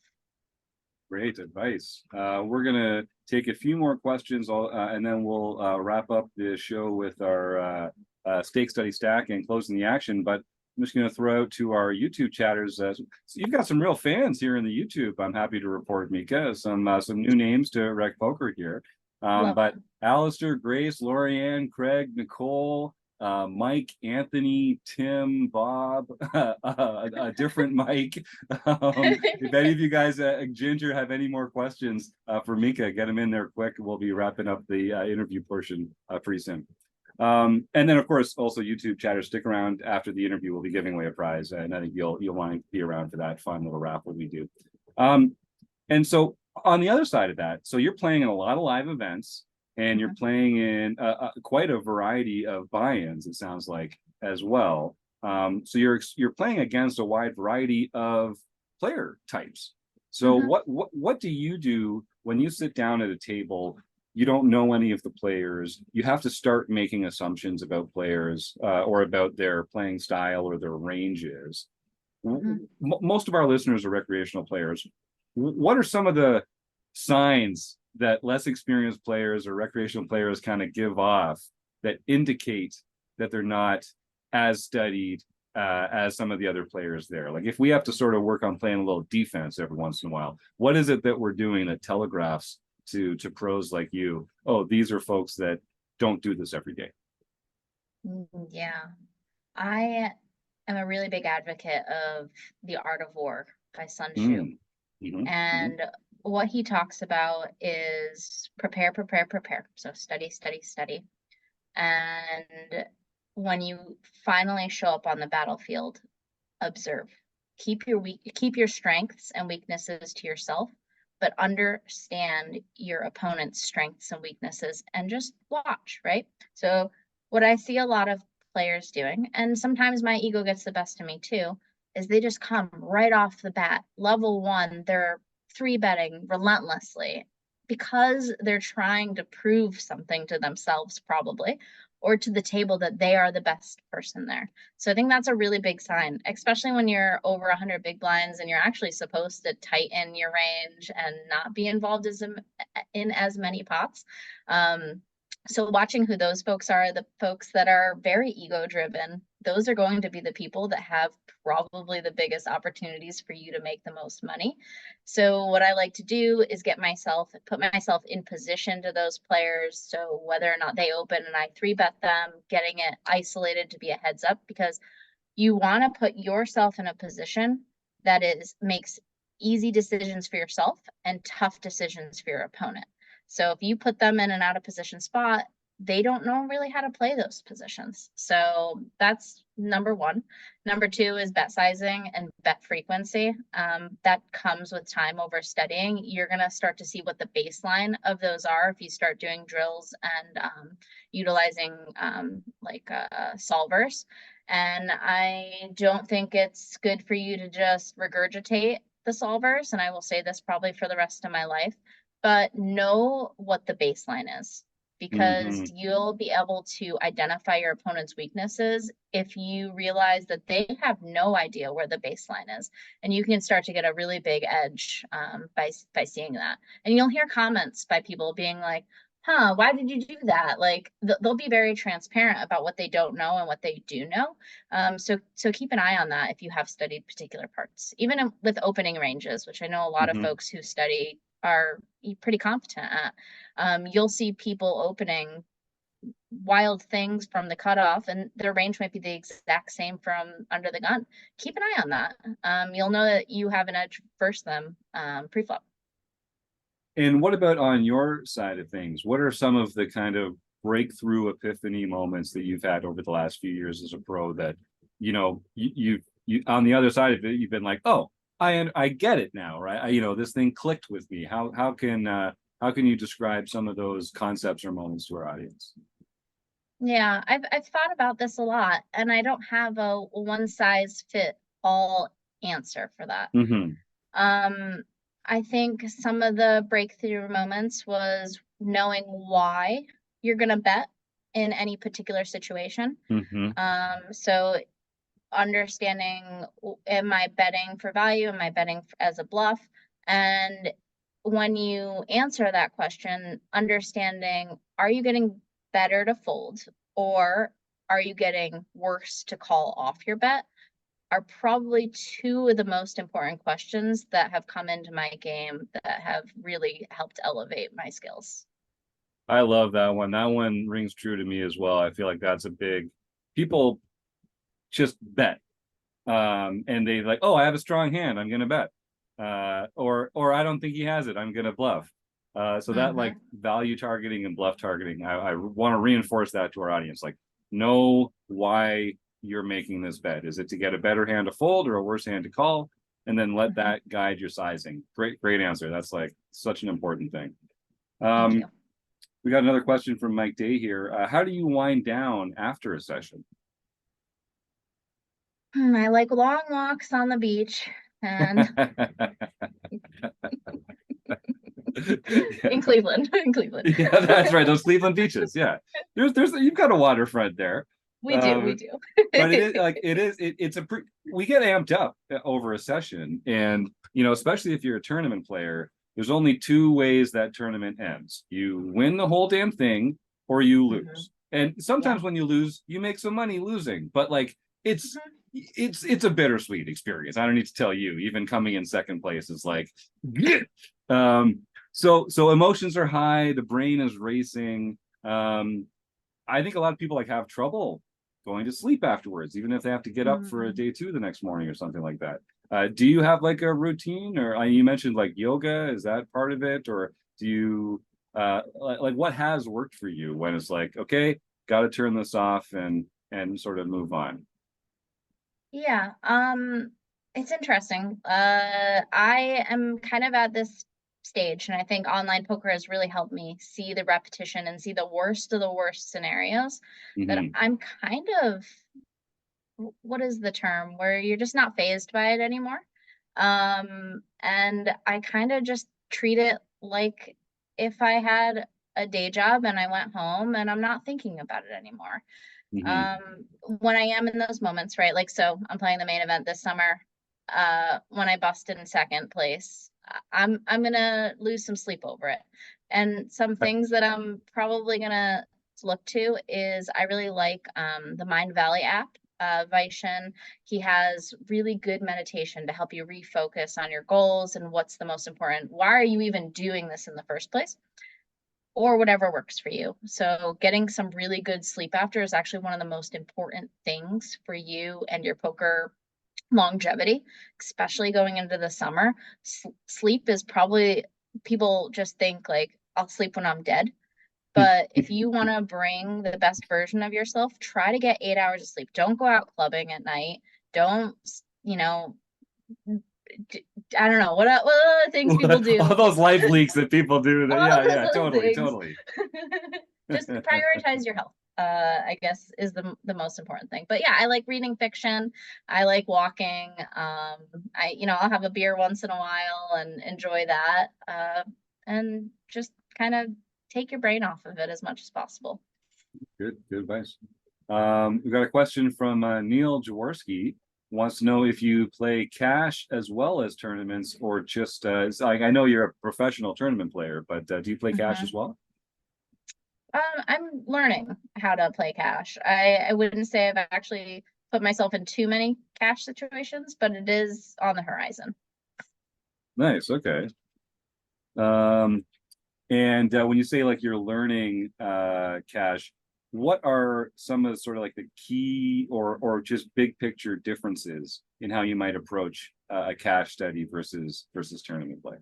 Great advice. We're going to take a few more questions, and then we'll wrap up the show with our stake study stack and closing the action. But I'm just going to throw out to our YouTube chatters. So you've got some real fans here in the YouTube. I'm happy to report, Mikha, some new names to RecPoker here. But Alistair, Grace, LoriAnn, Craig, Nicole, Mike, Anthony, Tim, Bob, a different Mike. If any of you guys, Ginger, have any more questions for Mikha, get them in there quick. We'll be wrapping up the interview portion pretty soon. And then, of course, also YouTube chatters, stick around after the interview. We'll be giving away a prize, and I think you'll want to be around for that fun little raffle we do. And so on the other side of that, so you're playing in a lot of live events, and you're playing in quite a variety of buy-ins, it sounds like, as well. So you're playing against a wide variety of player types. So what do you do when you sit down at a table? You don't know any of the players. You have to start making assumptions about players or about their playing style or their ranges. Most of our listeners are recreational players. What are some of the signs that less experienced players or recreational players kind of give off that indicate that they're not as studied as some of the other players there? Like, if we have to sort of work on playing a little defense every once in a while, what is it that we're doing that telegraphs to pros like you, oh, these are folks that don't do this every day? Yeah, I am a really big advocate of The Art of War by Sun Tzu. And what he talks about is prepare, prepare, prepare. So study, study, study. And when you finally show up on the battlefield, observe. keep your strengths and weaknesses to yourself, but understand your opponent's strengths and weaknesses and just watch, right? So what I see a lot of players doing, and sometimes my ego gets the best of me too, is they just come right off the bat. Level 1, they're 3-betting relentlessly because they're trying to prove something to themselves probably, or to the table that they are the best person there. So I think that's a really big sign, especially when you're over 100 big blinds and you're actually supposed to tighten your range and not be involved in as many pots. So watching who those folks are, the folks that are very ego driven, those are going to be the people that have probably the biggest opportunities for you to make the most money. So what I like to do is put myself in position to those players. So whether or not they open and I 3-bet them, getting it isolated to be a heads up, because you want to put yourself in a position that makes easy decisions for yourself and tough decisions for your opponent. So if you put them in an out of position spot, they don't know really how to play those positions. So that's number 1. Number 2 is bet sizing and bet frequency. That comes with time over studying. You're going to start to see what the baseline of those are if you start doing drills and utilizing solvers. And I don't think it's good for you to just regurgitate the solvers. And I will say this probably for the rest of my life, but know what the baseline is, because you'll be able to identify your opponent's weaknesses if you realize that they have no idea where the baseline is, and you can start to get a really big edge by seeing that. And you'll hear comments by people being like, huh, why did you do that? Like they'll be very transparent about what they don't know and what they do know. So keep an eye on that if you have studied particular parts, even with opening ranges, which I know a lot of folks who study are pretty competent at. You'll see people opening wild things from the cutoff, and their range might be the exact same from under the gun. Keep an eye on that. You'll know that you have an edge versus them pre-flop. And what about on your side of things? What are some of the kind of breakthrough epiphany moments that you've had over the last few years as a pro that, you on the other side of it, you've been like, oh, I get it now, right? This thing clicked with me. How can you describe some of those concepts or moments to our audience? Yeah, I've thought about this a lot, and I don't have a one size fit all answer for that. I think some of the breakthrough moments was knowing why you're going to bet in any particular situation. So understanding, am I betting for value? Am I betting as a bluff? And when you answer that question, understanding, are you getting better to fold, or are you getting worse to call off your bet, are probably 2 of the most important questions that have come into my game that have really helped elevate my skills. I love that one. That one rings true to me as well. I feel like that's a big, people just bet. And they like, oh, I have a strong hand, I'm gonna bet. Or I don't think he has it, I'm gonna bluff. So that like value targeting and bluff targeting, I want to reinforce that to our audience. Like, know why you're making this bet. Is it to get a better hand to fold or a worse hand to call? And then let that guide your sizing. Great answer. That's like such an important thing. We got another question from Mike Day here. How do you wind down after a session? I like long walks on the beach and in Cleveland. Yeah, that's right. Those Cleveland beaches. Yeah, there's you've got a waterfront there. We do. But we get amped up over a session, and especially if you're a tournament player, there's only 2 ways that tournament ends: you win the whole damn thing, or you lose. And sometimes when you lose, you make some money losing, but like it's a bittersweet experience. I don't need to tell you. Even coming in second place is like, so emotions are high. The brain is racing. I think a lot of people have trouble going to sleep afterwards, even if they have to get up for a day 2 the next morning or something like that. Do you have like a routine, or you mentioned like yoga? Is that part of it, or do you like what has worked for you when it's like, okay, got to turn this off and sort of move on? Yeah. It's interesting. I am kind of at this stage, and I think online poker has really helped me see the repetition and see the worst of the worst scenarios. That Mhm. I'm kind of, what is the term, where you're just not fazed by it anymore. And I kind of just treat it like if I had a day job and I went home and I'm not thinking about it anymore. Mhm. When I am in those moments, right? Like, so I'm playing the main event this summer. When I busted in second place, I'm gonna lose some sleep over it. And some things that I'm probably gonna look to is I really like the Mind Valley app. Vishen, he has really good meditation to help you refocus on your goals and what's the most important. Why are you even doing this in the first place? Or whatever works for you. So getting some really good sleep after is actually one of the most important things for you and your poker longevity, especially going into the summer. Sleep is probably, people just think like, I'll sleep when I'm dead. But if you want to bring the best version of yourself, try to get 8 hours of sleep. Don't go out clubbing at night. Don't, you know, I don't know what other things people do. All those life leaks that people do. That, All yeah, those yeah, little totally, things. totally. Just prioritize your health. I guess is the most important thing. But yeah, I like reading fiction. I like walking. I'll have a beer once in a while and enjoy that. And just kind of take your brain off of it as much as possible. Good advice. We've got a question from Neil Jaworski. Wants to know if you play cash as well as tournaments, or just it's like, I know you're a professional tournament player, but do you play cash as well? I'm learning how to play cash. I wouldn't say I've actually put myself in too many cash situations, but it is on the horizon. Nice. Okay. And when you say like you're learning cash, what are some of the sort of like the key or just big picture differences in how you might approach a cash study versus tournament play?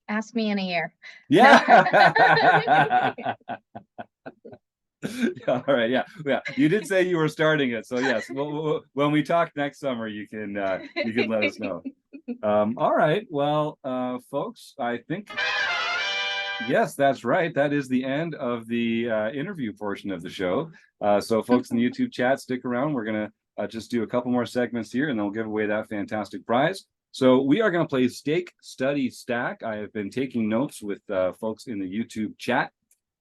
Ask me in a year. Yeah. All right. Yeah. You did say you were starting it, so yes. When we talk next summer, you can let us know. All right. Well, folks, I think yes, that's right. That is the end of the interview portion of the show. So, folks in the YouTube chat, stick around. We're gonna just do a couple more segments here, and then we'll give away that fantastic prize. So we are going to play Stake, Study, Stack. I have been taking notes with folks in the YouTube chat,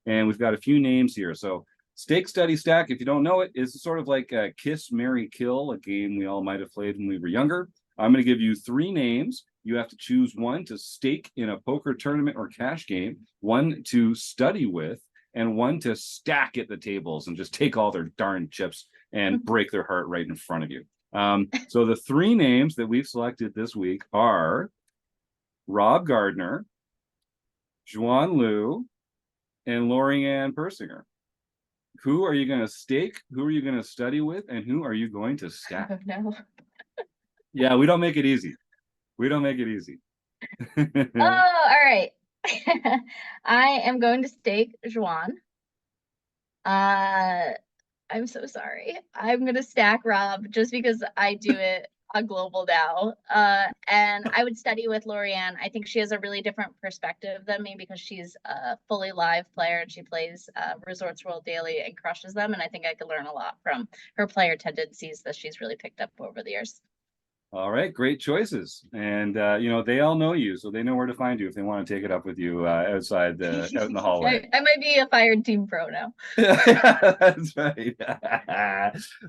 and we've got a few names here. So Stake, Study, Stack, if you don't know it, is sort of like a Kiss, Marry, Kill, a game we all might have played when we were younger. I'm going to give you 3 names. You have to choose one to stake in a poker tournament or cash game, one to study with, and one to stack at the tables and just take all their darn chips and break their heart right in front of you. So the 3 names that we've selected this week are Rob Gardner, Xiuan Liu, and LoriAnn Persinger. Who are you going to stake? Who are you going to study with? And who are you going to stack? Oh, no. Yeah, we don't make it easy. We don't make it easy. Oh, all right. I am going to stake Xiuan. I'm so sorry. I'm gonna stack Rob just because I do it on global now. And I would study with LoriAnn. I think she has a really different perspective than me because she's a fully live player and she plays Resorts World Daily and crushes them. And I think I could learn a lot from her player tendencies that she's really picked up over the years. All right, great choices. And they all know you, so they know where to find you if they want to take it up with you outside out in the hallway. I might be a fired team pro now. That's right.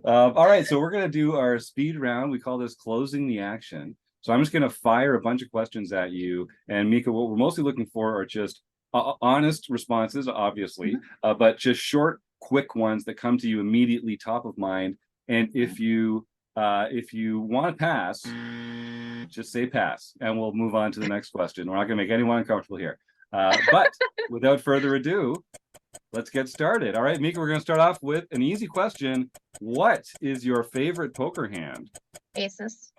All right, so we're gonna do our speed round. We call this closing the action. So I'm just gonna fire a bunch of questions at you. And Mikha, what we're mostly looking for are just honest responses, obviously, but just short, quick ones that come to you immediately top of mind. And if you want to pass, just say pass, and we'll move on to the next question. We're not going to make anyone uncomfortable here. But without further ado, let's get started. All right, Mikha, we're going to start off with an easy question. What is your favorite poker hand? Aces.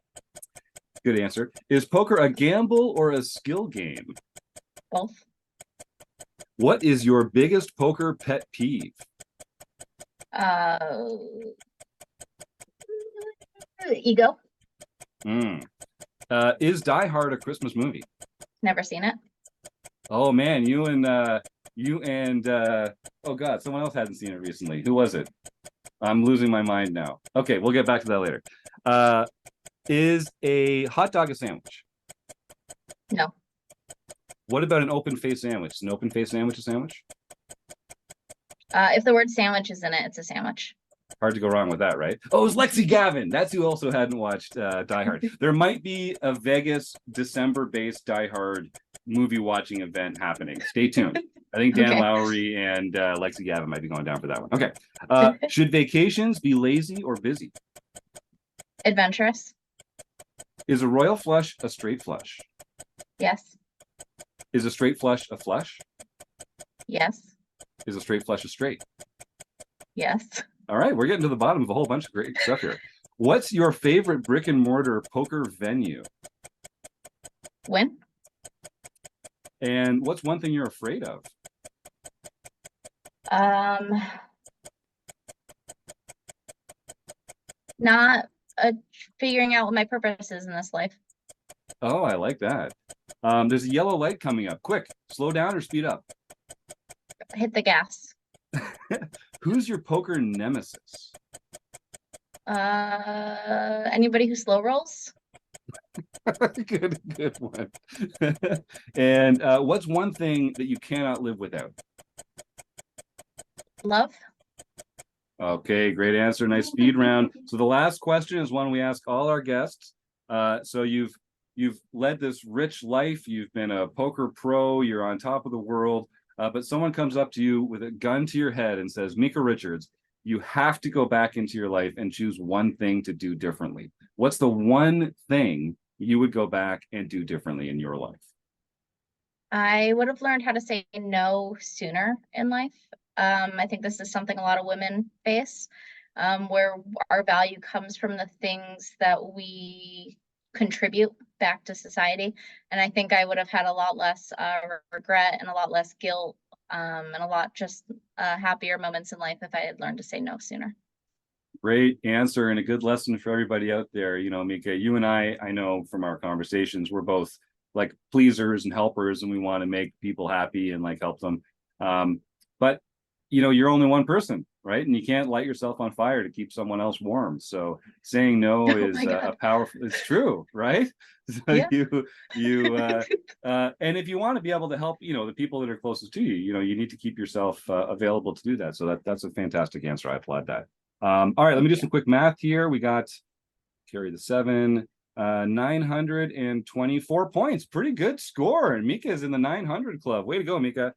Good answer. Is poker a gamble or a skill game? Both. What is your biggest poker pet peeve? Ego. Is Die Hard a Christmas movie? Never seen it. Oh man, you and oh god, someone else hadn't seen it recently. Who was it? I'm losing my mind now. Okay, we'll get back to that later. Is a hot dog a sandwich? No. What about an open face sandwich? Is an open face sandwich a sandwich? If the word sandwich is in it, it's a sandwich. Hard to go wrong with that, right? Oh, it's Lexi Gavin. That's who also hadn't watched Die Hard. There might be a Vegas December-based Die Hard movie watching event happening. Stay tuned. I think Dan Lowry and Lexi Gavin might be going down for that one. Okay. Should vacations be lazy or busy? Adventurous. Is a royal flush a straight flush? Yes. Is a straight flush a flush? Yes. Is a straight flush a straight? Yes. All right, we're getting to the bottom of a whole bunch of great stuff here. What's your favorite brick and mortar poker venue? Win. And what's one thing you're afraid of? Not figuring out what my purpose is in this life. Oh, I like that. There's a yellow light coming up. Quick, slow down or speed up. Hit the gas. Who's your poker nemesis? Anybody who slow rolls. Good one. And what's one thing that you cannot live without? Love. Okay, great answer. Nice speed round. So the last question is one we ask all our guests. So you've led this rich life. You've been a poker pro. You're on top of the world. But someone comes up to you with a gun to your head and says, Mikha Richards, you have to go back into your life and choose one thing to do differently. What's the one thing you would go back and do differently in your life? I would have learned how to say no sooner in life. I think this is something a lot of women face, where our value comes from the things that we contribute back to society. And I think I would have had a lot less regret and a lot less guilt, and a lot just happier moments in life if I had learned to say no sooner. Great answer and a good lesson for everybody out there. You know, Mikha, you and I know from our conversations, we're both like pleasers and helpers, and we want to make people happy and like help them. But you know, you're only one person, right? And you can't light yourself on fire to keep someone else warm. So saying no is a powerful, it's true, right? So yeah. And if you want to be able to help, you know, the people that are closest to you, you know, you need to keep yourself available to do that. So that's a fantastic answer. I applaud that. All right, let me do some quick math here. We got, carry the 7, 924 points. Pretty good score. And Mikha is in the 900 club. Way to go, Mikha.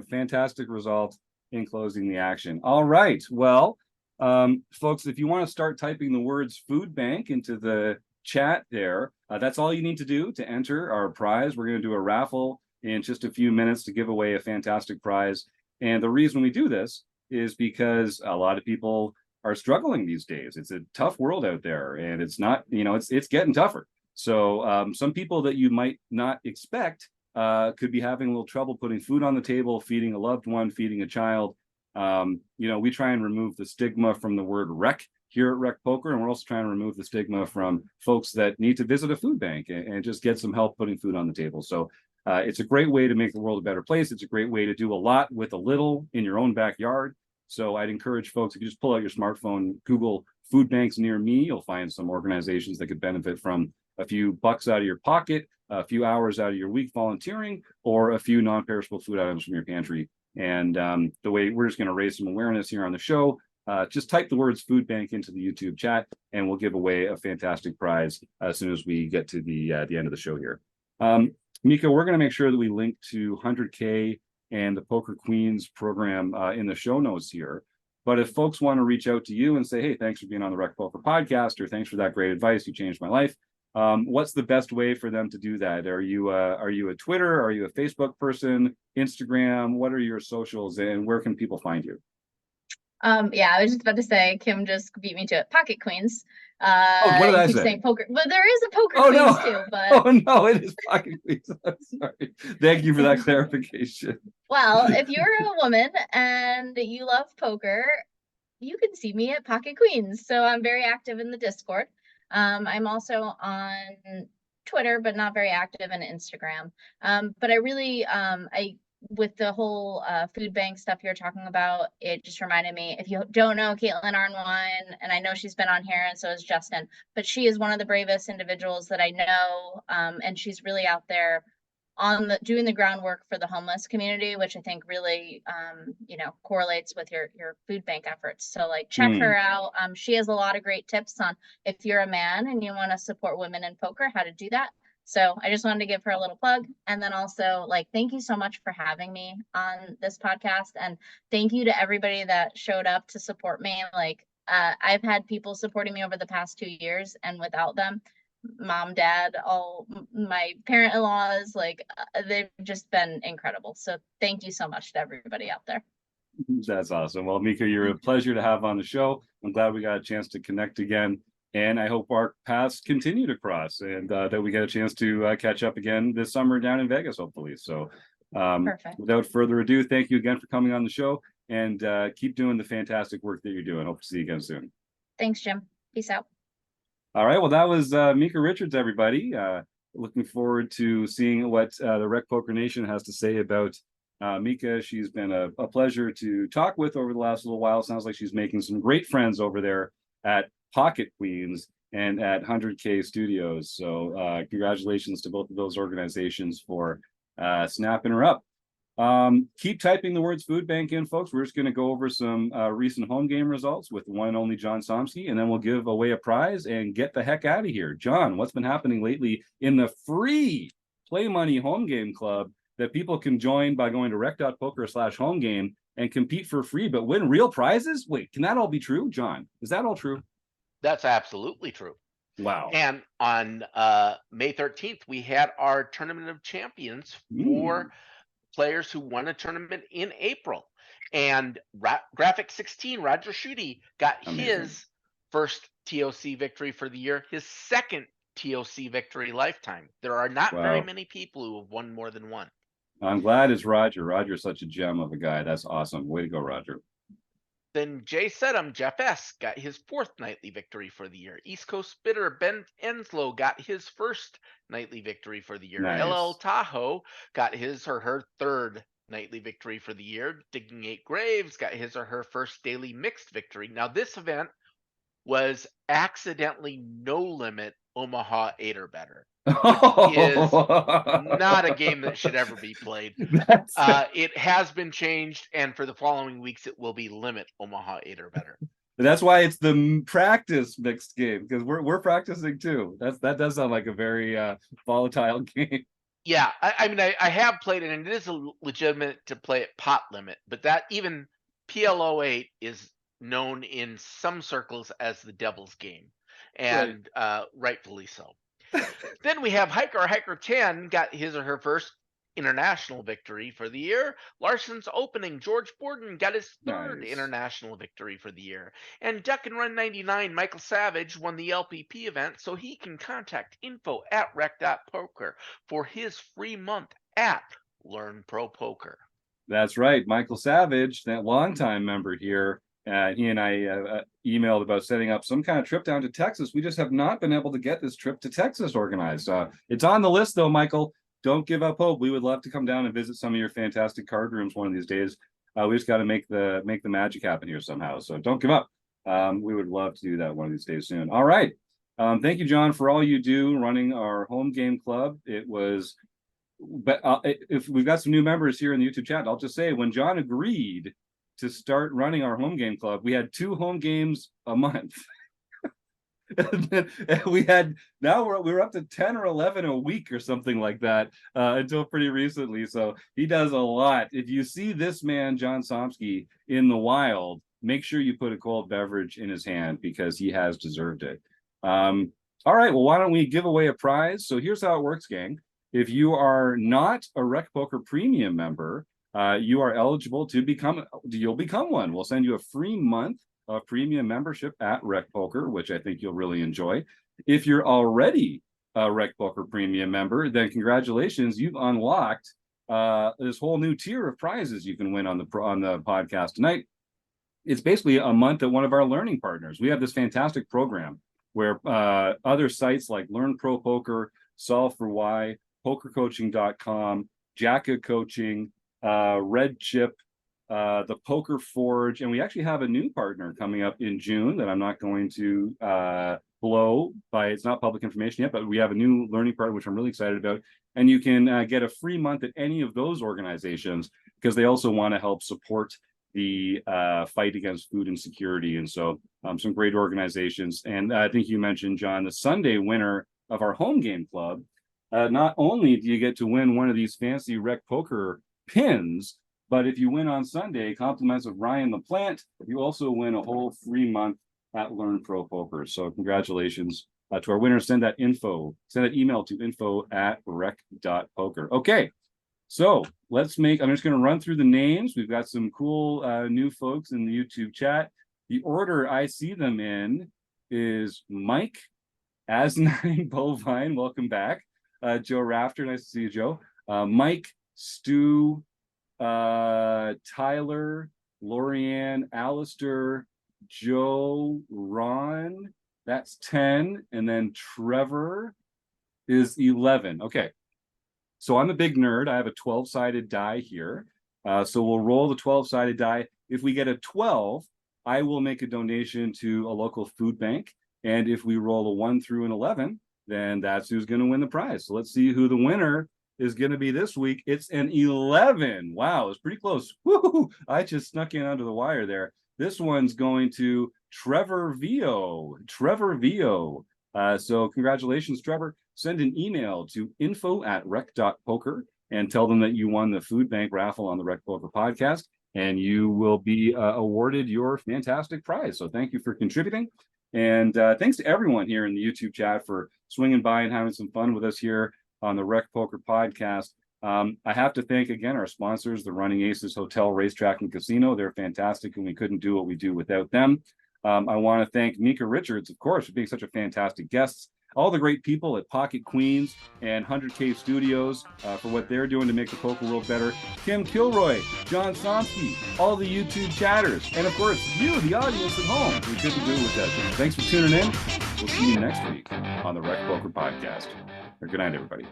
Fantastic result in closing the action. All right. Well, folks, if you want to start typing the words food bank into the chat there, that's all you need to do to enter our prize. We're going to do a raffle in just a few minutes to give away a fantastic prize. And the reason we do this is because a lot of people are struggling these days. It's a tough world out there, and it's not, you know, it's getting tougher. So some people that you might not expect could be having a little trouble putting food on the table, feeding a loved one, feeding a child. You know, we try and remove the stigma from the word rec here at RecPoker, and we're also trying to remove the stigma from folks that need to visit a food bank and just get some help putting food on the table. So it's a great way to make the world a better place. It's a great way to do a lot with a little in your own backyard. So I'd encourage folks, if you just pull out your smartphone, Google food banks near me, you'll find some organizations that could benefit from a few bucks out of your pocket, a few hours out of your week volunteering, or a few non-perishable food items from your pantry. And the way we're just going to raise some awareness here on the show, just type the words food bank into the YouTube chat, and we'll give away a fantastic prize as soon as we get to the end of the show here. Mikha, we're going to make sure that we link to 100K and the Poker Queens program in the show notes here. But if folks want to reach out to you and say, hey, thanks for being on the RecPoker podcast, or thanks for that great advice, you changed my life, what's the best way for them to do that? Are you a Twitter? Are you a Facebook person? Instagram? What are your socials, and where can people find you? Yeah, I was just about to say, Kim just beat me to it. Pocket Queens. Oh, what did I say? Saying poker, but there is a Poker Queens too. But oh no, it is Pocket Queens. I'm sorry. Thank you for that clarification. Well, if you're a woman and you love poker, you can see me at Pocket Queens. So I'm very active in the Discord. I'm also on Twitter, but not very active in Instagram. But I really, with the whole food bank stuff you're talking about, it just reminded me, if you don't know Caitlin Arnwine, and I know she's been on here and so is Justin, but she is one of the bravest individuals that I know. And she's really out there on the doing the groundwork for the homeless community, which I think really correlates with your food bank efforts. So like check her out. She has a lot of great tips on if you're a man and you want to support women in poker, how to do that. So I just wanted to give her a little plug. And then also, like, thank you so much for having me on this podcast. And thank you to everybody that showed up to support me. Like, I've had people supporting me over the past 2 years, and without them, mom, dad, all my parent-in-laws, like, they've just been incredible. So thank you so much to everybody out there. That's awesome. Well, Mikha, you're a pleasure to have on the show. I'm glad we got a chance to connect again. And I hope our paths continue to cross, and that we get a chance to catch up again this summer down in Vegas, hopefully. So without further ado, thank you again for coming on the show, and keep doing the fantastic work that you're doing. Hope to see you again soon. Thanks, Jim. Peace out. All right. Well, that was Mikha Richards, everybody. Looking forward to seeing what the RecPoker Nation has to say about Mikha. She's been a pleasure to talk with over the last little while. Sounds like she's making some great friends over there at Pocket Queens and at 100K Studios. So congratulations to both of those organizations for snapping her up. Keep typing the words food bank in, folks. We're just going to go over some recent home game results with the one and only John Somsky, and then we'll give away a prize and get the heck out of here. John, what's been happening lately in the free Play Money home game club that people can join by going to rec.poker/home game and compete for free, but win real prizes? Wait, can that all be true? John, is that all true? That's absolutely true. Wow. And on May 13th, we had our Tournament of Champions for players who won a tournament in April. And Graphic 16, Roger Schutte, got his first TOC victory for the year, his second TOC victory lifetime. There are not very many people who have won more than one. I'm glad it's Roger. Roger's such a gem of a guy. That's awesome. Way to go, Roger. Then Jay Sedum, Jeff S., got his fourth nightly victory for the year. East Coast Spitter, Ben Enslow, got his first nightly victory for the year. Nice. LL Tahoe got his or her third nightly victory for the year. Digging 8 Graves got his or her first daily mixed victory. Now, this event was accidentally no limit Omaha 8 or better, which is not a game that should ever be played. It has been changed, and for the following weeks, it will be limit Omaha 8 or better. That's why it's the practice mixed game, because we're practicing too. That does sound like a very volatile game. Yeah, I mean, I have played it, and it is legitimate to play at pot limit, but that even PLO 8 is known in some circles as the devil's game, and rightfully so. Then we have Hiker 10 got his or her first international victory for the year. Larson's Opening, George Borden got his third international victory for the year. And Duck and Run 99, Michael Savage won the LPP event, so he can contact info at rec.poker for his free month at Learn Pro Poker. That's right. Michael Savage, that longtime member here, he and I emailed about setting up some kind of trip down to Texas. We just have not been able to get this trip to Texas organized. It's on the list, though, Michael. Don't give up hope. We would love to come down and visit some of your fantastic card rooms one of these days. We just got to make the magic happen here somehow. So don't give up. We would love to do that one of these days soon. All right. Thank you, John, for all you do running our home game club. It was, but if we've got some new members here in the YouTube chat, I'll just say when John agreed to start running our home game club, we had 2 home games a month. and we're up to 10 or 11 a week or something like that until pretty recently. So he does a lot. If you see this man, John Somsky, in the wild, make sure you put a cold beverage in his hand, because he has deserved it. All right, well, why don't we give away a prize? So here's how it works, gang. If you are not a RecPoker Premium member, you are eligible to you'll become one. We'll send you a free month of premium membership at RecPoker, which I think you'll really enjoy. If you're already a RecPoker Premium member, then congratulations, you've unlocked this whole new tier of prizes you can win on the podcast tonight. it's basically a month at one of our learning partners. We have this fantastic program where other sites like Learn Pro Poker, Solve for Why, PokerCoaching.com, Jacket Coaching, Red Chip, the Poker Forge, and we actually have a new partner coming up in June that I'm not going to blow by. It's not public information yet, but we have a new learning partner which I'm really excited about. And you can get a free month at any of those organizations because they also want to help support the fight against food insecurity. And so some great organizations. And I think you mentioned, John, the Sunday winner of our home game club. Not only do you get to win one of these fancy Rec Poker pins, but if you win on Sunday, compliments of Ryan LaPlante, you also win a whole free month at Learn Pro Poker. So congratulations to our winners. Send that email to info@rec.poker. Okay, so I'm just going to run through the names. We've got some cool new folks in the YouTube chat. The order I see them in is Mike, Asnine Bovine, welcome back. Joe Rafter, nice to see you, Joe. Mike, Stu, Tyler, LoriAnn, Alistair, Joe, Ron, that's 10, and then Trevor is 11. Okay, so I'm a big nerd. I have a 12-sided die here. So we'll roll the 12-sided die. If we get a 12, I will make a donation to a local food bank. And if we roll a 1 through an 11, then that's who's going to win the prize. So let's see who the winner is going to be this week. It's an 11. Wow, it's pretty close. Woo! I just snuck in under the wire there. This one's going to Trevor Vio. So congratulations, Trevor. Send an email to info@rec.poker and tell them that you won the food bank raffle on the Rec Poker podcast, and you will be awarded your fantastic prize. So thank you for contributing. And thanks to everyone here in the YouTube chat for swinging by and having some fun with us here on the Rec Poker podcast. I have to thank again our sponsors, the Running Aces Hotel, Racetrack, and Casino. They're fantastic, and we couldn't do what we do without them. I want to thank Mikha Richards, of course, for being such a fantastic guest. All the great people at Pocket Queens and 100K Studios for what they're doing to make the poker world better. Kim Kilroy, John Somsky, all the YouTube chatters, and of course, you, the audience at home. We couldn't do it without you. Thanks for tuning in. We'll see you next week on the Rec Poker Podcast. Good night, everybody.